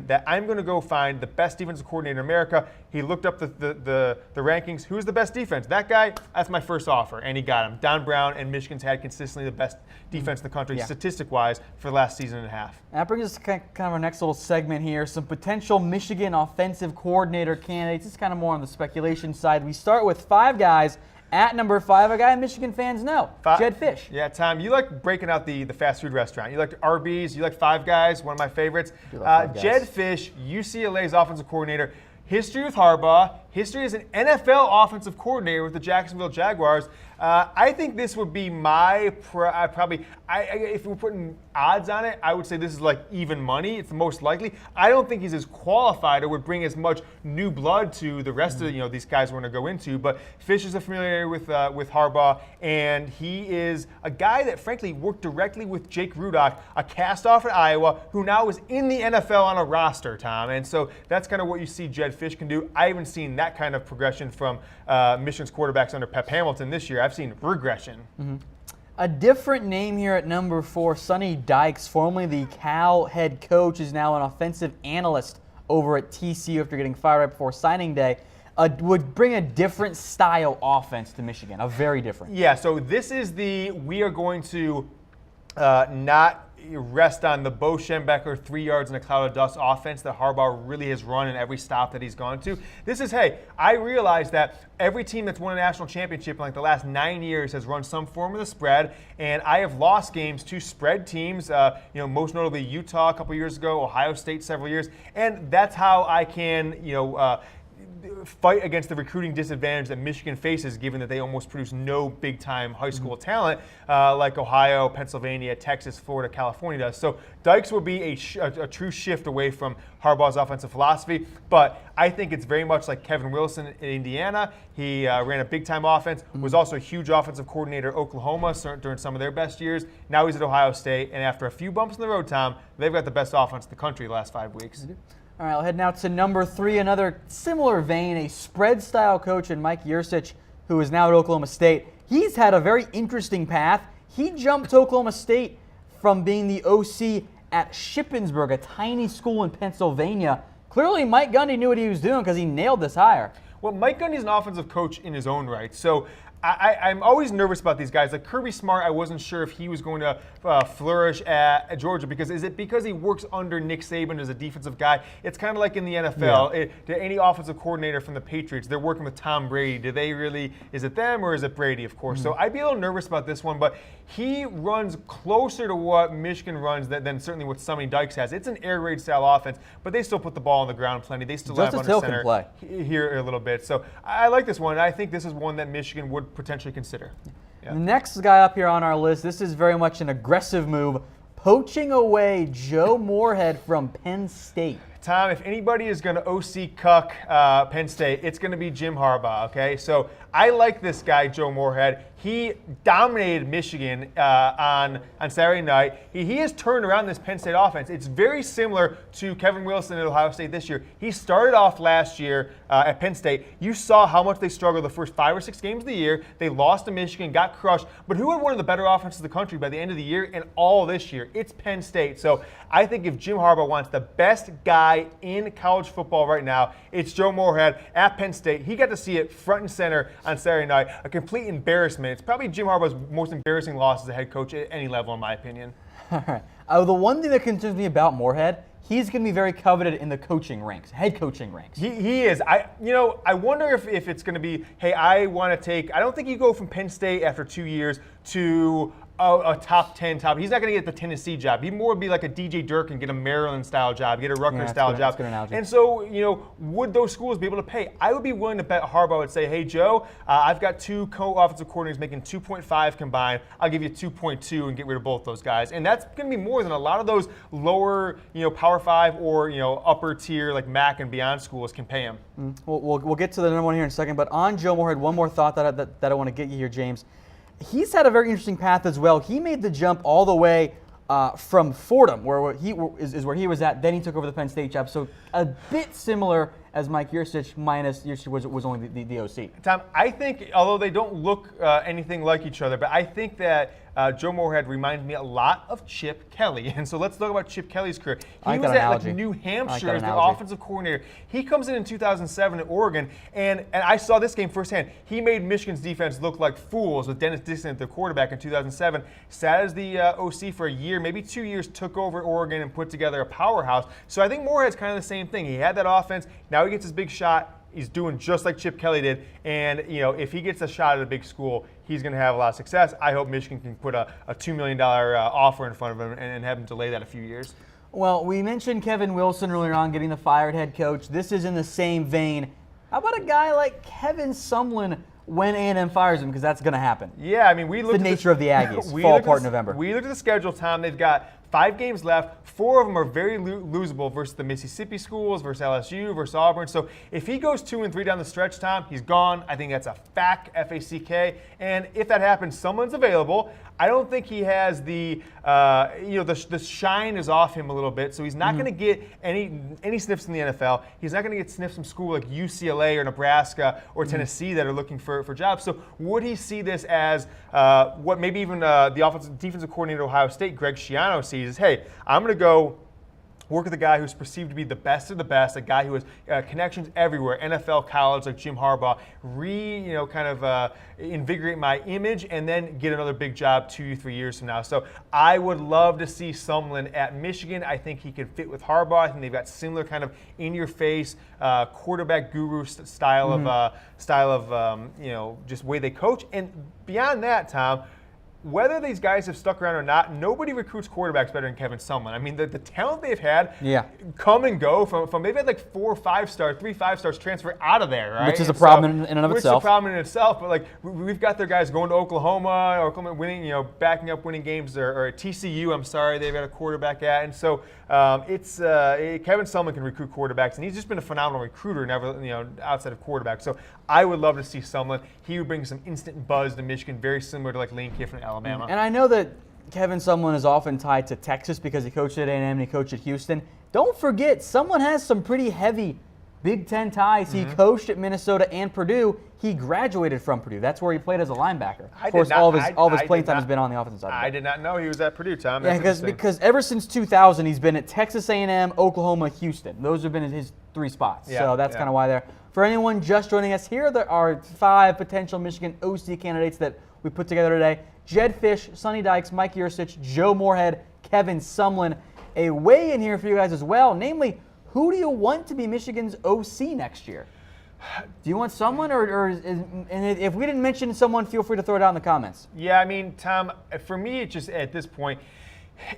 Speaker 6: that I'm going to go find the best defensive coordinator in America. He looked up the rankings. Who's the best defense? That guy, that's my first offer, and he got him. Don Brown, and Michigan's had consistently the best defense in the country, statistic-wise, for the last season and a half.
Speaker 5: That brings us to kind of our next little segment here, some potential Michigan offensive coordinator candidates. It's kind of more on the speculation side. We start with 5 guys. At number 5, a guy Michigan fans know, Jedd Fisch.
Speaker 6: Yeah, Tom, you like breaking out the fast food restaurant. You like Arby's, you like Five Guys, one of my favorites. Jedd Fisch, UCLA's offensive coordinator. History with Harbaugh, history as an NFL offensive coordinator with the Jacksonville Jaguars. I think this would be if we're putting odds on it, I would say this is like even money. It's the most likely. I don't think he's as qualified or would bring as much new blood to the rest of these guys we're going to go into. But Fisch is familiar with Harbaugh, and he is a guy that frankly worked directly with Jake Rudock, a cast-off at Iowa, who now is in the NFL on a roster, Tom. And so that's kind of what you see Jedd Fisch can do. I haven't seen that kind of progression from Michigan's quarterbacks under Pep Hamilton this year. I've seen regression.
Speaker 5: Mm-hmm. A different name here at number 4, Sonny Dykes, formerly the Cal head coach, is now an offensive analyst over at TCU after getting fired right before signing day. Would bring a different style offense to Michigan, a very different.
Speaker 6: Yeah, so this is we are going to not rest on the Bo Schembechler 3 yards in a cloud of dust offense that Harbaugh really has run in every stop that he's gone to. This is, I realize that every team that's won a national championship in like the last 9 years has run some form of the spread, and I have lost games to spread teams, most notably Utah a couple years ago, Ohio State several years, and that's how I can, fight against the recruiting disadvantage that Michigan faces, given that they almost produce no big-time high school talent like Ohio, Pennsylvania, Texas, Florida, California does. So Dykes will be a true shift away from Harbaugh's offensive philosophy, but I think it's very much like Kevin Wilson in Indiana. He ran a big-time offense, was also a huge offensive coordinator at Oklahoma during some of their best years. Now he's at Ohio State, and after a few bumps in the road, Tom, they've got the best offense in the country the last 5 weeks.
Speaker 5: All right, I'll head now to number 3, another similar vein, a spread-style coach in Mike Yurcich, who is now at Oklahoma State. He's had a very interesting path. He jumped to Oklahoma State from being the OC at Shippensburg, a tiny school in Pennsylvania. Clearly, Mike Gundy knew what he was doing because he nailed this hire.
Speaker 6: Well, Mike Gundy's an offensive coach in his own right, so I'm always nervous about these guys. Like Kirby Smart, I wasn't sure if he was going to flourish at Georgia because he works under Nick Saban as a defensive guy? It's kind of like in the NFL. Yeah. Any offensive coordinator from the Patriots, they're working with Tom Brady. Is it them or is it Brady, of course? So I'd be a little nervous about this one, but he runs closer to what Michigan runs than certainly what Sonny Dykes has. It's an air raid style offense, but they still put the ball on the ground plenty. They still have under center here a little bit. So I like this one. I think this is one that Michigan would potentially consider. Yeah.
Speaker 5: The next guy up here on our list, this is very much an aggressive move, poaching away Joe Moorhead from Penn State.
Speaker 6: Tom, if anybody is going to OC cuck Penn State, it's going to be Jim Harbaugh, okay? So I like this guy, Joe Moorhead. He dominated Michigan on Saturday night. He has turned around this Penn State offense. It's very similar to Kevin Wilson at Ohio State this year. He started off last year at Penn State. You saw how much they struggled the first 5 or 6 games of the year. They lost to Michigan, got crushed. But who had one of the better offenses in the country by the end of the year and all this year? It's Penn State. So I think if Jim Harbaugh wants the best guy in college football right now, it's Joe Moorhead at Penn State. He got to see it front and center on Saturday night. A complete embarrassment. It's probably Jim Harbaugh's most embarrassing loss as a head coach at any level, in my opinion.
Speaker 5: All right. The one thing that concerns me about Moorhead, he's going to be very coveted in the coaching ranks, head coaching ranks.
Speaker 6: He is. I wonder if it's going to be, hey, I want to take. I don't think you go from Penn State after 2 years to a top 10 top. He's not going to get the Tennessee job. He more would be like a DJ Dirk and get a Maryland style job, get a Rutgers style job.
Speaker 5: That's a good analogy.
Speaker 6: And so, would those schools be able to pay? I would be willing to bet Harbaugh would say, hey, Joe, I've got 2 co-offensive coordinators making 2.5 combined. I'll give you 2.2 and get rid of both those guys. And that's going to be more than a lot of those lower, Power 5 or, upper tier like MAC and beyond schools can pay him.
Speaker 5: We'll get to the number one here in a second. But on Joe Moorhead, one more thought that I want to get you here, James. He's had a very interesting path as well. He made the jump all the way from Fordham, where he was at. Then he took over the Penn State job. So a bit similar as Mike Yurcich, minus Yurcich was only the OC.
Speaker 6: Tom, I think, although they don't look anything like each other, but I think that Joe Moorhead reminds me a lot of Chip Kelly. And so let's talk about Chip Kelly's career. He was at New Hampshire as the offensive coordinator. He comes in 2007 at Oregon, and I saw this game firsthand. He made Michigan's defense look like fools with Dennis Dixon at the quarterback in 2007. Sat as the OC for a year, maybe 2 years, took over Oregon and put together a powerhouse. So I think Moorhead's kind of the same thing. He had that offense. Now he gets his big shot. He's doing just like Chip Kelly did. And, if he gets a shot at a big school, he's going to have a lot of success. I hope Michigan can put a $2 million offer in front of him and have him delay that a few years.
Speaker 5: Well, we mentioned Kevin Wilson earlier on getting the fired head coach. This is in the same vein. How about a guy like Kevin Sumlin when A&M fires him? Because that's going to happen.
Speaker 6: Yeah, we looked
Speaker 5: at the nature of the Aggies. Fall apart in November.
Speaker 6: We looked at the schedule, Tom. They've got 5 games left. 4 of them are very losable versus the Mississippi schools, versus LSU, versus Auburn. So if he goes 2-3 down the stretch, Tom, he's gone. I think that's a fact, F-A-C-K. And if that happens, someone's available. I don't think he has the shine is off him a little bit. So he's not going to get any sniffs in the NFL. He's not going to get sniffs from school like UCLA or Nebraska or Tennessee that are looking for jobs. So would he see this as what maybe even the defensive coordinator at Ohio State, Greg Schiano, sees is, hey, I'm going to go work with a guy who's perceived to be the best of the best, a guy who has connections everywhere, NFL, college, like Jim Harbaugh, invigorate my image, and then get another big job 2-3 years from now. So I would love to see Sumlin at Michigan. I think he could fit with Harbaugh. I think they've got similar kind of in-your-face quarterback guru style of just way they coach. And beyond that, Tom, whether these guys have stuck around or not, nobody recruits quarterbacks better than Kevin Sumlin. The talent they've had come and go from they've had like 4 5-star, 3 5-stars transfer out of there, right?
Speaker 5: Which is a problem in and of itself.
Speaker 6: Which is a problem in itself, but we've got their guys going to Oklahoma winning, backing up winning games, or at TCU, I'm sorry, they've got a quarterback at. And so Kevin Sumlin can recruit quarterbacks, and he's just been a phenomenal recruiter, outside of quarterbacks. So I would love to see Sumlin. He would bring some instant buzz to Michigan, very similar to like Lane Kiffin at Alabama.
Speaker 5: And I know that Kevin Sumlin is often tied to Texas because he coached at A&M and he coached at Houston. Don't forget, Sumlin has some pretty heavy Big Ten ties. He coached at Minnesota and Purdue. He graduated from Purdue. That's where he played as a linebacker. Of course, all of his playing time has been on the offensive side.
Speaker 6: I did not know he was at Purdue, Tom.
Speaker 5: Yeah, because ever since 2000, he's been at Texas A&M, Oklahoma, Houston. Those have been his 3 spots. So that's kind of why they're. For anyone just joining us, here there are 5 potential Michigan OC candidates that we put together today. Jed Fish, Sonny Dykes, Mike Yurcich, Joe Moorhead, Kevin Sumlin. A weigh-in here for you guys as well, namely, who do you want to be Michigan's OC next year? Do you want someone, and if we didn't mention someone, feel free to throw it out in the comments.
Speaker 6: Yeah, Tom, for me, it's just at this point,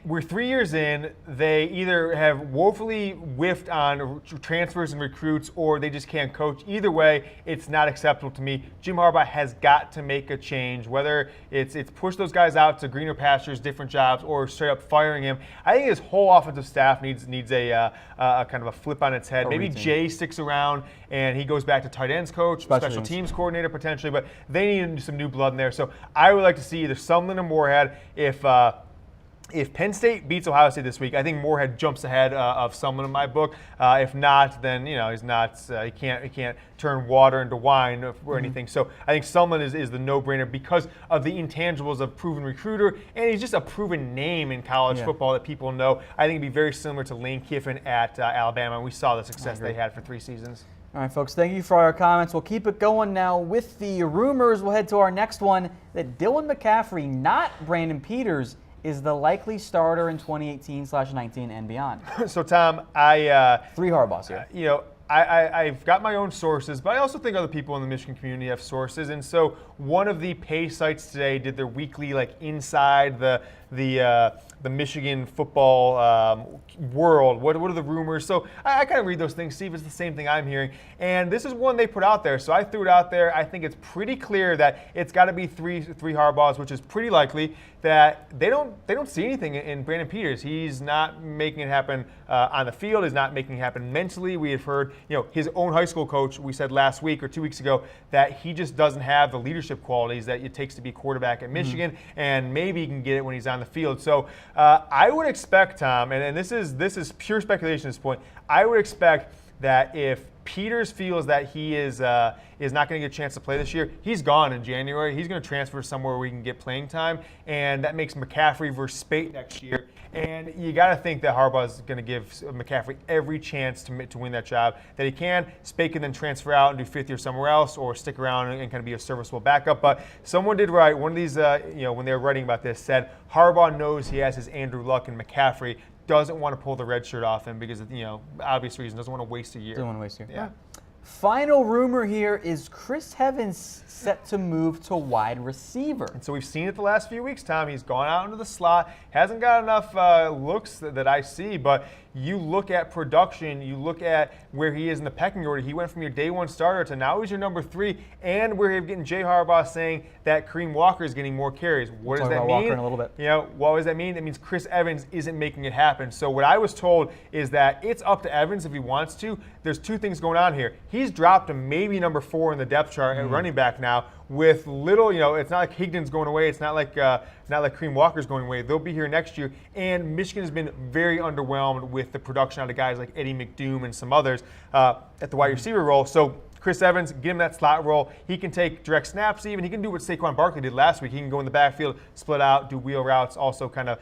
Speaker 6: we're 3 years in. They either have woefully whiffed on transfers and recruits, or they just can't coach. Either way, it's not acceptable to me. Jim Harbaugh has got to make a change, whether it's push those guys out to greener pastures, different jobs, or straight up firing him. I think his whole offensive staff needs a kind of a flip on its head. Maybe Jay sticks around and he goes back to tight ends coach, special teams coordinator potentially, but they need some new blood in there. So I would like to see either Sumlin or Moorhead. If Penn State beats Ohio State this week, I think Moorhead jumps ahead of Sumlin in my book. If not, then he's not. He can't turn water into wine or anything. So I think Sumlin is the no-brainer because of the intangibles of proven recruiter, and he's just a proven name in college football that people know. I think it'd be very similar to Lane Kiffin at Alabama, and we saw the success they had for 3 seasons.
Speaker 5: All right, folks, thank you for our comments. We'll keep it going now with the rumors. We'll head to our next one that Dylan McCaffrey, not Brandon Peters, is the likely starter in 2018/19 and beyond?
Speaker 6: So, Tom,
Speaker 5: 3 Harbaughs here.
Speaker 6: I've got my own sources, but I also think other people in the Michigan community have sources. And so one of the pay sites today did their weekly, inside the Michigan football world. What are the rumors? So I kind of read those things, see if it's the same thing I'm hearing. And this is one they put out there. So I threw it out there. I think it's pretty clear that it's got to be three Harbaughs, which is pretty likely. That they don't see anything in Brandon Peters. He's not making it happen on the field. He's not making it happen mentally. We have heard, his own high school coach, we said last week or 2 weeks ago, that he just doesn't have the leadership qualities that it takes to be quarterback at Michigan, and maybe he can get it when he's on the field. So I would expect, Tom, and this is pure speculation at this point, I would expect that if Peters feels that he is not going to get a chance to play this year, he's gone in January. He's going to transfer somewhere where he can get playing time, and that makes McCaffrey versus Spate next year. And you got to think that Harbaugh is going to give McCaffrey every chance to win that job that he can. Spate can then transfer out and do fifth year somewhere else, or stick around and kind of be a serviceable backup. But someone did write, one of these, when they were writing about this, said Harbaugh knows he has his Andrew Luck and McCaffrey, doesn't want to pull the red shirt off him because of, obvious reason, doesn't want to waste a year.
Speaker 5: Doesn't want to waste a year.
Speaker 6: Yeah.
Speaker 5: Final rumor here is Chris Evans set to move to wide receiver.
Speaker 6: And so we've seen it the last few weeks, Tom. He's gone out into the slot, hasn't got enough looks that I see, but you look at production, you look at where he is in the pecking order. He went from your day one starter to now he's your number 3, and we're getting Jay Harbaugh saying that Kareem Walker is getting more carries. What does that mean?
Speaker 5: Walker in a little bit.
Speaker 6: What does that mean? It means Chris Evans isn't making it happen. So what I was told is that it's up to Evans if he wants to. There's 2 things going on here. He's dropped to maybe number 4 in the depth chart at running back now, with little, it's not like Higdon's going away. It's not like Kareem Walker's going away. They'll be here next year. And Michigan has been very underwhelmed with the production out of guys like Eddie McDoom and some others at the wide receiver role. So Chris Evans, give him that slot role. He can take direct snaps even. He can do what Saquon Barkley did last week. He can go in the backfield, split out, do wheel routes, also kind of,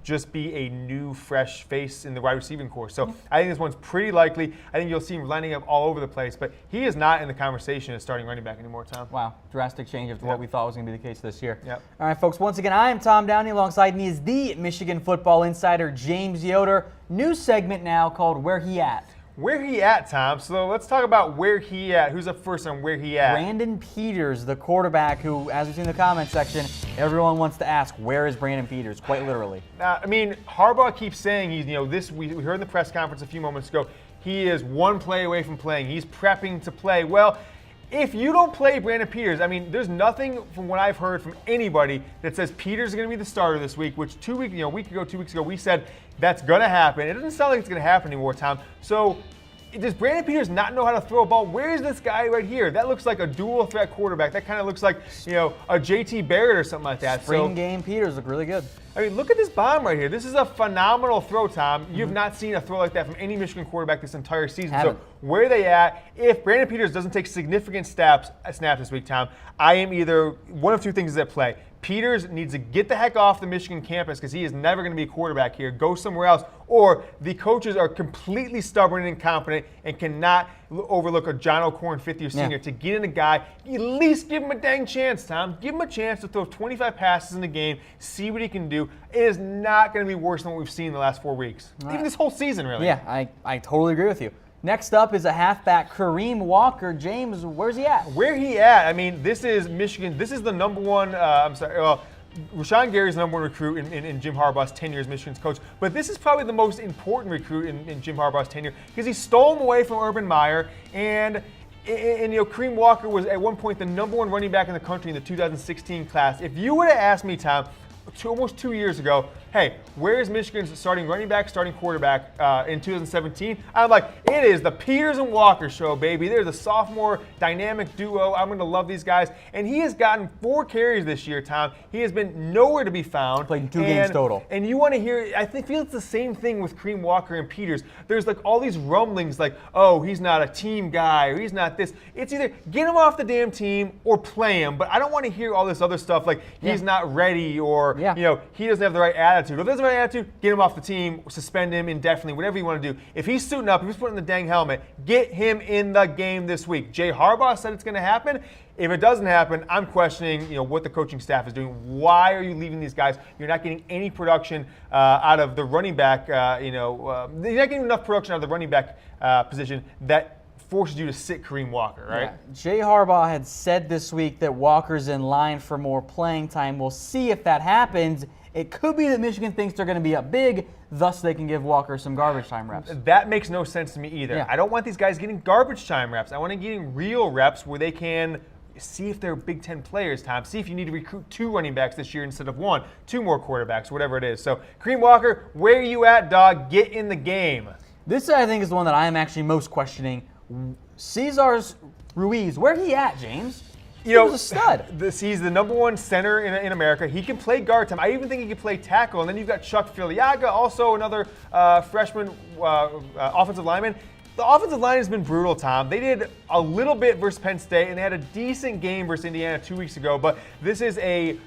Speaker 6: just be a new, fresh face in the wide receiving corps. So I think this one's pretty likely. I think you'll see him lining up all over the place, but he is not in the conversation as starting running back anymore, Tom.
Speaker 5: Wow, drastic change of what we thought was going to be the case this year.
Speaker 6: Yep.
Speaker 5: All right, folks, once again, I am Tom Downey. Alongside me is the Michigan football insider, James Yoder. New segment now called Where He At.
Speaker 6: Where he at, Tom? So let's talk about where he at. Who's up first on where he at?
Speaker 5: Brandon Peters, the quarterback who, as we see in the comment section, everyone wants to ask, where is Brandon Peters, quite literally.
Speaker 6: Harbaugh keeps saying he's, we heard in the press conference a few moments ago, he is one play away from playing. He's prepping to play. Well, if you don't play Brandon Peters, there's nothing from what I've heard from anybody that says Peters is going to be the starter this week, which 2 weeks ago, we said that's going to happen. It doesn't sound like it's going to happen anymore, Tom. So does Brandon Peters not know how to throw a ball? Where is this guy right here? That looks like a dual threat quarterback. That kind of looks like, a JT Barrett or something like that.
Speaker 5: Spring game Peters look really good.
Speaker 6: Look at this bomb right here. This is a phenomenal throw, Tom. You've not seen a throw like that from any Michigan quarterback this entire season. So where are they at? If Brandon Peters doesn't take significant snaps this week, Tom, I am either one of 2 things is at play. Peters needs to get the heck off the Michigan campus because he is never going to be a quarterback here. Go somewhere else. Or the coaches are completely stubborn and incompetent and cannot overlook a John O'Corn 50-year senior to get in a guy. At least give him a dang chance, Tom. Give him a chance to throw 25 passes in the game, see what he can do. It is not going to be worse than what we've seen in the last 4 weeks. Even this whole season, really.
Speaker 5: Yeah, I totally agree with you. Next up is a halfback, Kareem Walker. James, where's he at?
Speaker 6: Where he at? This is Michigan. This is the number one, Rashawn Gary's the number 1 recruit in Jim Harbaugh's tenure as Michigan's coach. But this is probably the most important recruit in Jim Harbaugh's tenure because he stole him away from Urban Meyer. And Kareem Walker was at one point the number 1 running back in the country in the 2016 class. If you would have asked me, Tom, almost 2 years ago, hey, where is Michigan's starting running back, starting quarterback in 2017? I'm like, it is the Peters and Walker show, baby. They're the sophomore dynamic duo. I'm going to love these guys. And he has gotten 4 carries this year, Tom. He has been nowhere to be found.
Speaker 5: Played 2 games total.
Speaker 6: And you want to hear, I feel it's the same thing with Kareem Walker and Peters. There's all these rumblings oh, he's not a team guy or he's not this. It's either get him off the damn team or play him. But I don't want to hear all this other stuff he's not ready or
Speaker 5: Yeah.
Speaker 6: He doesn't have the right attitude. If he doesn't have the right attitude, get him off the team, suspend him indefinitely, whatever you want to do. If he's suiting up, if he's putting the dang helmet, get him in the game this week. Jay Harbaugh said it's going to happen. If it doesn't happen, I'm questioning, what the coaching staff is doing. Why are you leaving these guys? You're not getting any production out of the running back. You're not getting enough production out of the running back position that forces you to sit Kareem Walker, right?
Speaker 5: Yeah. Jay Harbaugh had said this week that Walker's in line for more playing time. We'll see if that happens. It could be that Michigan thinks they're going to be up big, thus they can give Walker some garbage time reps.
Speaker 6: That makes no sense to me either.
Speaker 5: Yeah.
Speaker 6: I don't want these guys getting garbage time reps. I want them getting real reps where they can see if they're Big Ten players, Tom. See if you need to recruit 2 running backs this year instead of 1, 2 more quarterbacks, whatever it is. So, Kareem Walker, where are you at, dog? Get in the game.
Speaker 5: This, I think, is the one that I am actually most questioning. Cesar Ruiz, where he at, James? He was a stud.
Speaker 6: He's the number 1 center in America. He can play guard time. I even think he can play tackle. And then you've got Chuck Filiaga, also another freshman offensive lineman. The offensive line has been brutal, Tom. They did a little bit versus Penn State, and they had a decent game versus Indiana 2 weeks ago. But this is a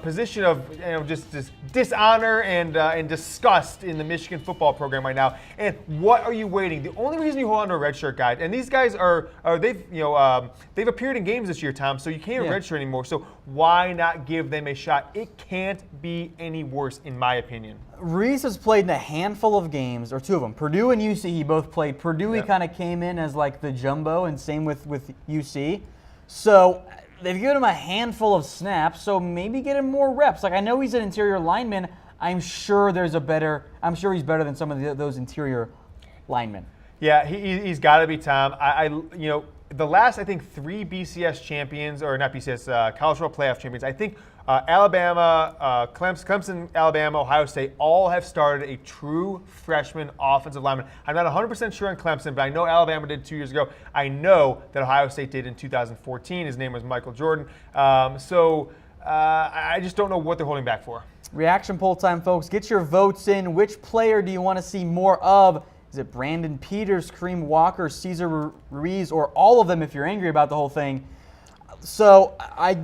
Speaker 6: position of just dishonor and disgust in the Michigan football program right now. And what are you waiting? The only reason you hold on to a redshirt guy, and these guys they've appeared in games this year, Tom. So you can't redshirt anymore. So why not give them a shot? It can't be any worse, in my opinion.
Speaker 5: Ruiz has played in a handful of games, or 2 of them. Purdue and UC, he both played. Purdue, he kind of came in as like the jumbo, and same with UC. So they've given him a handful of snaps, so maybe get him more reps. Like, I know he's an interior lineman. I'm sure he's better than some of those interior linemen.
Speaker 6: Yeah, he's got to be, Tom. The last, I think, 3 BCS champions, or not BCS, college football playoff champions, I think Alabama, Clemson, Alabama, Ohio State, all have started a true freshman offensive lineman. I'm not 100% sure on Clemson, but I know Alabama did 2 years ago. I know that Ohio State did in 2014. His name was Michael Jordan. I just don't know what they're holding back for.
Speaker 5: Reaction poll time, folks. Get your votes in. Which player do you want to see more of? Is it Brandon Peters, Kareem Walker, Cesar Ruiz, or all of them if you're angry about the whole thing? So I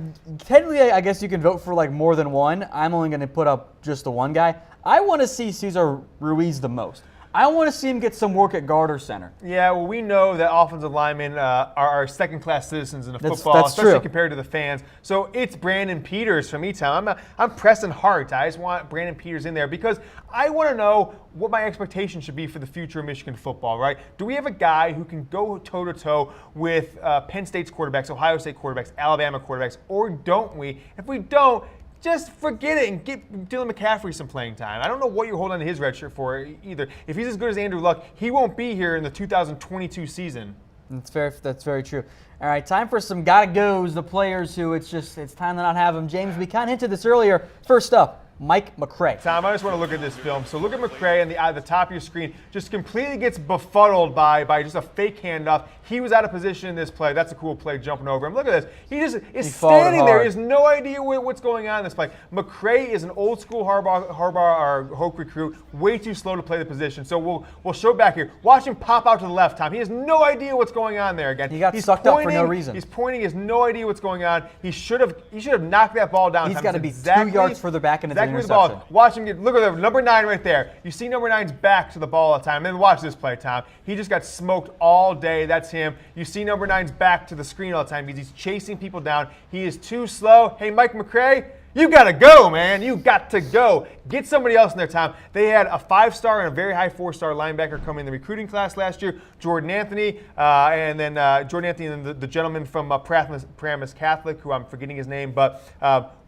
Speaker 5: guess you can vote for like more than one. I'm only going to put up just the one guy. I want to see Cesar Ruiz the most. I want to see him get some work at guard or center.
Speaker 6: Yeah, well, we know that offensive linemen are second-class citizens in football,
Speaker 5: that's
Speaker 6: especially
Speaker 5: true.
Speaker 6: compared to the fans. So it's Brandon Peters for me, Tom. I'm pressing hard. I just want Brandon Peters in there because I want to know what my expectations should be for the future of Michigan football, right? Do we have a guy who can go toe-to-toe with Penn State's quarterbacks, Ohio State quarterbacks, Alabama quarterbacks, or don't we? If we don't, just forget it and get Dylan McCaffrey some playing time. I don't know what you're holding on to his red shirt for either. If he's as good as Andrew Luck, he won't be here in the 2022 season.
Speaker 5: That's very true. All right, time for some gotta goes, the players who it's time to not have them. James, we kind of hinted this earlier. First up, Mike McCray.
Speaker 6: Tom, I just want to look at this film. So look at McCray at the top of your screen. Just completely gets befuddled by just a fake handoff. He was out of position in this play. That's a cool play, jumping over him. Look at this. He just is standing there. He has no idea what's going on in this play. McCray is an old school Harbaugh or Hoke recruit, way too slow to play the position. So we'll show back here. Watch him pop out to the left, Tom. He has no idea what's going on there again.
Speaker 5: He got sucked up for no reason.
Speaker 6: He's pointing. He has no idea what's going on. He should have knocked that ball down.
Speaker 5: He's got to be 2 yards further back into the interception.
Speaker 6: The ball. Watch him get. Look at number 9 right there. You see number 9's back to the ball all the time. Then watch this play, Tom. He just got smoked all day. That's him. You see number 9's back to the screen all the time because he's chasing people down. He is too slow. Hey, Mike McCray, you got to go, man. You got to go. Get somebody else in there, Tom. They had a 5-star and a very high 4-star linebacker come in the recruiting class last year, Jordan Anthony, and then the gentleman from Paramus Catholic, who I'm forgetting his name. But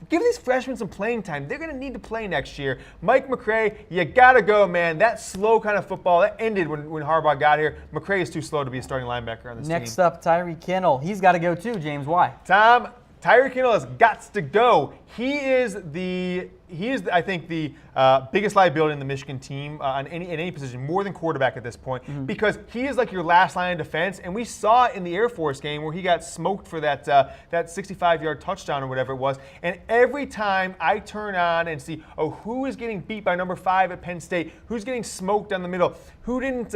Speaker 6: give these freshmen some playing time. They're going to need to play next year. Mike McCray, you got to go, man. That slow kind of football, that ended when Harbaugh got here. McCray is too slow to be a starting linebacker on this team.
Speaker 5: Next up, Tyree Kinnell. He's got to go too, James. Why?
Speaker 6: Tom, Tyree Kinnell has got to go. He is, I think, the biggest liability in the Michigan team in any position, more than quarterback at this point, because he is like your last line of defense. And we saw it in the Air Force game where he got smoked for that 65-yard touchdown or whatever it was. And every time I turn on and see, who is getting beat by number 5 at Penn State, who's getting smoked down the middle, who didn't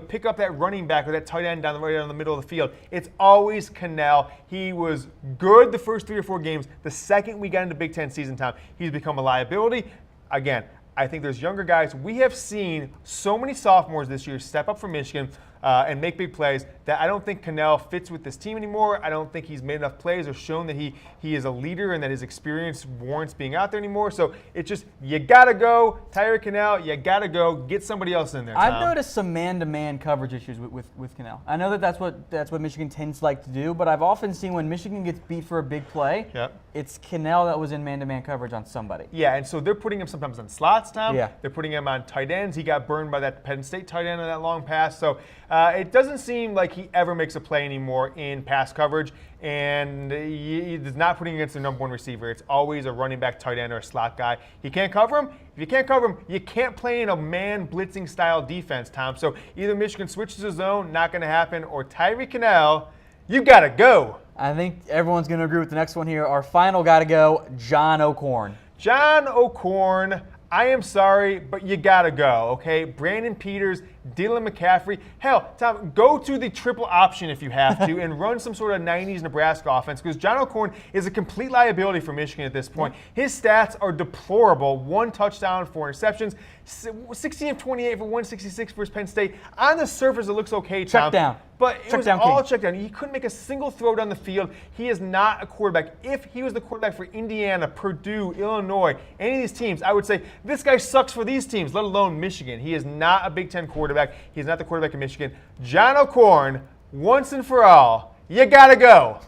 Speaker 6: pick up that running back or that tight end down the middle of the field, it's always Kinnell. He was good the first 3 or 4 games. The second we got into Big Ten season time, he's become a liability. liability. Again, I think there's younger guys. We have seen so many sophomores this year step up for Michigan and make big plays that I don't think Cannell fits with this team anymore. I don't think he's made enough plays or shown that he is a leader and that his experience warrants being out there anymore. So it's just, you got to go. Tyree Cannell, you got to go. Get somebody else in there, Tom.
Speaker 5: I've noticed some man-to-man coverage issues with Cannell. I know that's what Michigan tends to like to do, but I've often seen when Michigan gets beat for a big play, it's Cannell that was in man-to-man coverage on somebody.
Speaker 6: Yeah, and so they're putting him sometimes on slots, Tom.
Speaker 5: Yeah.
Speaker 6: They're putting him on tight ends. He got burned by that Penn State tight end on that long pass. So it doesn't seem like he ever makes a play anymore in pass coverage, and he's not putting against the number one receiver. It's always a running back, tight end, or a slot guy. He can't cover him. If you can't cover him, you can't play in a man blitzing style defense, Tom. So either Michigan switches the zone, not going to happen, or Tyree Cannell, you got to go.
Speaker 5: I think everyone's going to agree with the next one here. Our final got to go, John O'Korn.
Speaker 6: John O'Korn, I am sorry, but you got to go, okay? Brandon Peters, Dylan McCaffrey. Hell, Tom, go to the triple option if you have to and run some sort of 90s Nebraska offense, because John O'Korn is a complete liability for Michigan at this point. His stats are deplorable. 1 touchdown, 4 interceptions, 16 of 28 for 166 versus Penn State. On the surface, it looks okay, Tom.
Speaker 5: Check down.
Speaker 6: But it
Speaker 5: check
Speaker 6: was
Speaker 5: down
Speaker 6: all
Speaker 5: King.
Speaker 6: check down. He couldn't make a single throw down the field. He is not a quarterback. If he was the quarterback for Indiana, Purdue, Illinois, any of these teams, I would say this guy sucks for these teams, let alone Michigan. He is not a Big Ten quarterback. He's not the quarterback in Michigan. John O'Korn, once and for all, you got to go.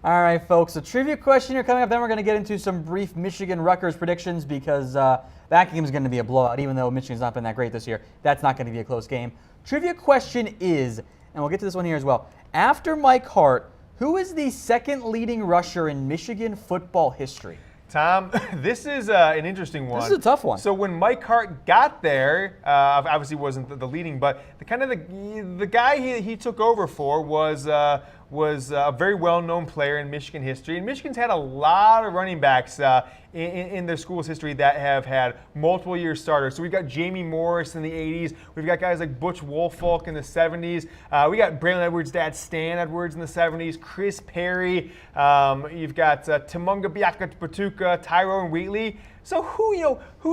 Speaker 5: All right, folks, a trivia question here coming up. Then we're going to get into some brief Michigan-Rutgers predictions because that game is going to be a blowout, even though Michigan's not been that great this year. That's not going to be a close game. Trivia question is, and we'll get to this one here as well, after Mike Hart, who is the second leading rusher in Michigan football history?
Speaker 6: Tom, this is an interesting one.
Speaker 5: This is a tough one.
Speaker 6: So when Mike Hart got there, obviously wasn't the leading, but the guy he took over for was a very well-known player in Michigan history. And Michigan's had a lot of running backs in their school's history that have had multiple-year starters. So we've got Jamie Morris in the 80s. We've got guys like Butch Woolfolk in the 70s. We got Braylon Edwards' dad, Stan Edwards, in the 70s. Chris Perry. You've got Tumunga Biaka-Patuka, Tyrone Wheatley. So who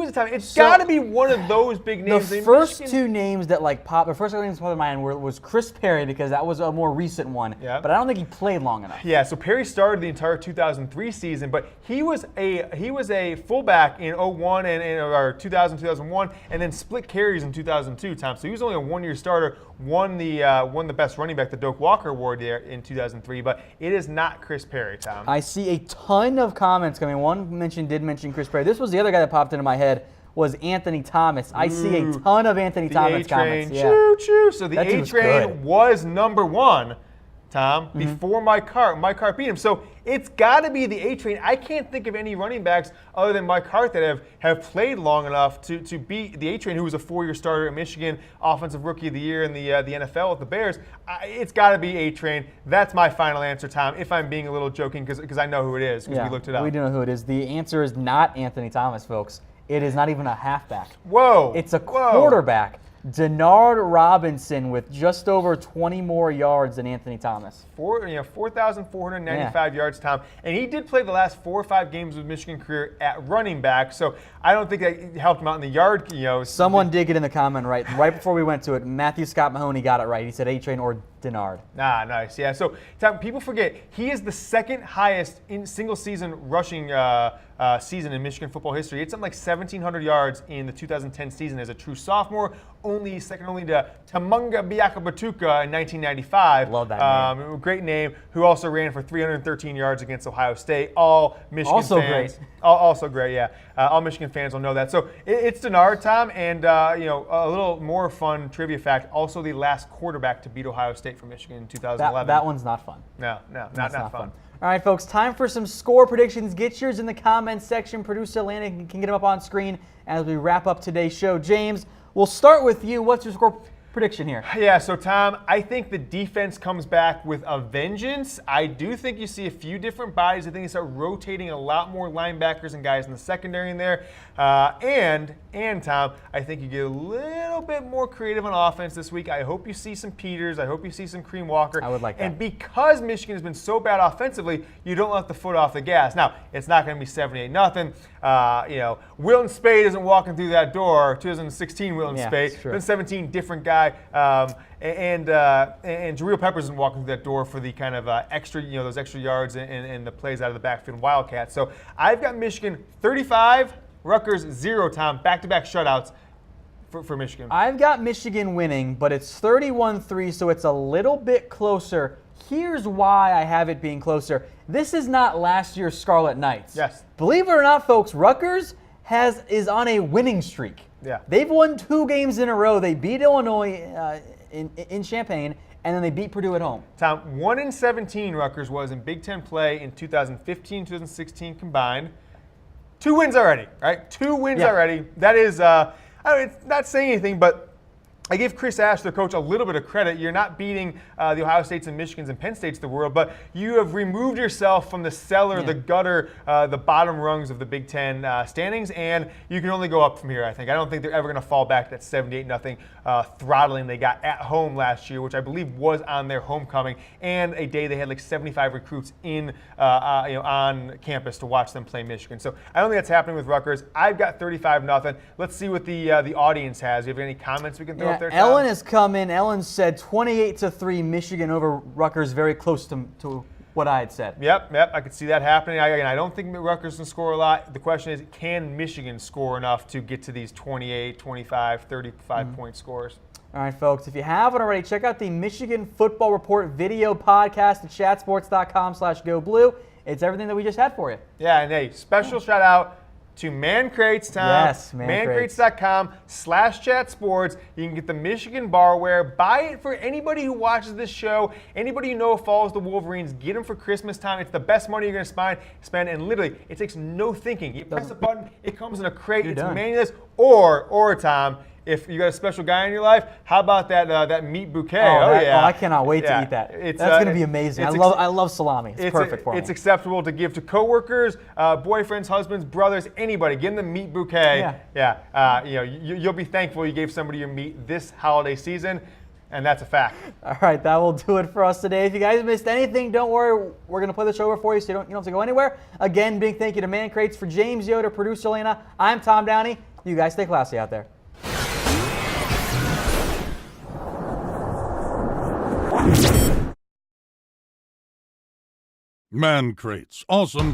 Speaker 6: is the time? It's got to be one of those big names.
Speaker 5: The first two names that popped, the first two names that popped in my mind was Chris Perry, because that was a more recent one.
Speaker 6: Yeah.
Speaker 5: But I don't think he played long enough.
Speaker 6: Yeah. So Perry started the entire 2003 season, but he was a fullback in 01 or 2000, 2001, and then split carries in 2002. Tom. So he was only a one-year starter. Won the best running back, the Doak Walker Award there in 2003, but it is not Chris Perry, Tom.
Speaker 5: I see a ton of comments coming. One did mention Chris Perry. This was the other guy that popped into my head was Anthony Thomas. I see a ton of Anthony Thomas comments. Yeah.
Speaker 6: Choo choo. So the
Speaker 5: That dude was
Speaker 6: A-Train
Speaker 5: good.
Speaker 6: was number one, Tom, before Mike Hart. Mike Hart beat him. So it's got to be the A-Train. I can't think of any running backs other than Mike Hart that have played long enough to beat the A-Train, who was a 4-year starter at Michigan, Offensive Rookie of the Year in the NFL with the Bears. It's got to be A-Train. That's my final answer, Tom, if I'm being a little joking, because I know who it is, because we looked it up.
Speaker 5: We do know who it is. The answer is not Anthony Thomas, folks. It is not even a halfback.
Speaker 6: Whoa.
Speaker 5: It's a quarterback. Denard Robinson with just over 20 more yards than Anthony Thomas.
Speaker 6: 4,495 yards, Tom. And he did play the last 4 or 5 games of Michigan career at running back, so I don't think that helped him out in the yard.
Speaker 5: Someone did get in the comment right before we went to it. Matthew Scott Mahoney got it right. He said A-Train or Denard.
Speaker 6: Nice. Yeah, so Tom, people forget, he is the second highest in single season rushing season in Michigan football history. It's something like 1,700 yards in the 2010 season as a true sophomore, second only to Tumunga Biaka-Patuka in 1995.
Speaker 5: Love that name.
Speaker 6: Great name, who also ran for 313 yards against Ohio State. All Michigan
Speaker 5: Also
Speaker 6: fans.
Speaker 5: great.
Speaker 6: Also great, yeah. All Michigan fans will know that. So it's Denard, Tom, and a little more fun trivia fact, also the last quarterback to beat Ohio State for Michigan in 2011.
Speaker 5: That one's not fun.
Speaker 6: No, not fun.
Speaker 5: All right, folks, time for some score predictions. Get yours in the comments section. Producer Landon can get them up on screen as we wrap up today's show. James, we'll start with you. What's your score prediction here.
Speaker 6: Yeah, so Tom, I think the defense comes back with a vengeance. I do think you see a few different bodies. I think you start rotating a lot more linebackers and guys in the secondary in there. And Tom, I think you get a little bit more creative on offense this week. I hope you see some Peters. I hope you see some Cream Walker.
Speaker 5: I would like that.
Speaker 6: And because Michigan has been so bad offensively, you don't let the foot off the gas. Now, it's not going to be 78-0. Wilton Spade isn't walking through that door. 2016 Wilton Spade. 2017 different guy. And Jabril Peppers isn't walking through that door for the kind of extra, those extra yards and the plays out of the backfield Wildcats. So I've got Michigan 35, Rutgers 0, Tom. Back-to-back shutouts for Michigan.
Speaker 5: I've got Michigan winning, but it's 31-3, so it's a little bit closer. Here's why I have it being closer. This is not last year's Scarlet Knights.
Speaker 6: Yes.
Speaker 5: Believe it or not, folks, Rutgers is on a winning streak.
Speaker 6: Yeah.
Speaker 5: They've won 2 games in a row. They beat Illinois in Champaign, and then they beat Purdue at home.
Speaker 6: Tom, 1-17 Rutgers was in Big Ten play in 2015, 2016 combined. 2 wins already, right? 2 wins already. That is, it's not saying anything, but I give Chris Ash, their coach, a little bit of credit. You're not beating the Ohio States and Michigans and Penn States of the world, but you have removed yourself from the cellar, the gutter, the bottom rungs of the Big Ten standings, and you can only go up from here, I think. I don't think they're ever going to fall back to that 78-0 throttling they got at home last year, which I believe was on their homecoming, and a day they had like 75 recruits in on campus to watch them play Michigan. So I don't think that's happening with Rutgers. I've got 35-0. Let's see what the audience has. Do you have any comments we can throw up there, Tom?
Speaker 5: Ellen has come in. Ellen said 28-3 Michigan over Rutgers, very close to what I had said.
Speaker 6: Yep, I could see that happening. I don't think Rutgers can score a lot. The question is, can Michigan score enough to get to these 28, 25, 35-point scores?
Speaker 5: All right, folks, if you haven't already, check out the Michigan Football Report video podcast at chatsports.com/GoBlue. It's everything that we just had for you.
Speaker 6: Yeah, and hey, special shout out to Man Crates, Tom.
Speaker 5: Yes, Man Crates.
Speaker 6: Mancrates.com/chatsports. You can get the Michigan barware. Buy it for anybody who watches this show, anybody you know follows the Wolverines. Get them for Christmas time. It's the best money you're going to spend, and literally, it takes no thinking. You press a button, it comes in a crate. It's manualist. Or Tom, if you got a special guy in your life, how about that meat bouquet?
Speaker 5: I cannot wait to eat that. That's going to be amazing. I love salami. It's perfect for me.
Speaker 6: It's acceptable to give to coworkers, boyfriends, husbands, brothers, anybody. Give them the meat bouquet. You'll be thankful you gave somebody your meat this holiday season, and that's a fact.
Speaker 5: All right, that will do it for us today. If you guys missed anything, don't worry. We're going to play the show over for you, so you don't have to go anywhere. Again, big thank you to Man Crates. For James Yoder, producer Elena, I'm Tom Downey. You guys stay classy out there.
Speaker 4: Man Crates, awesome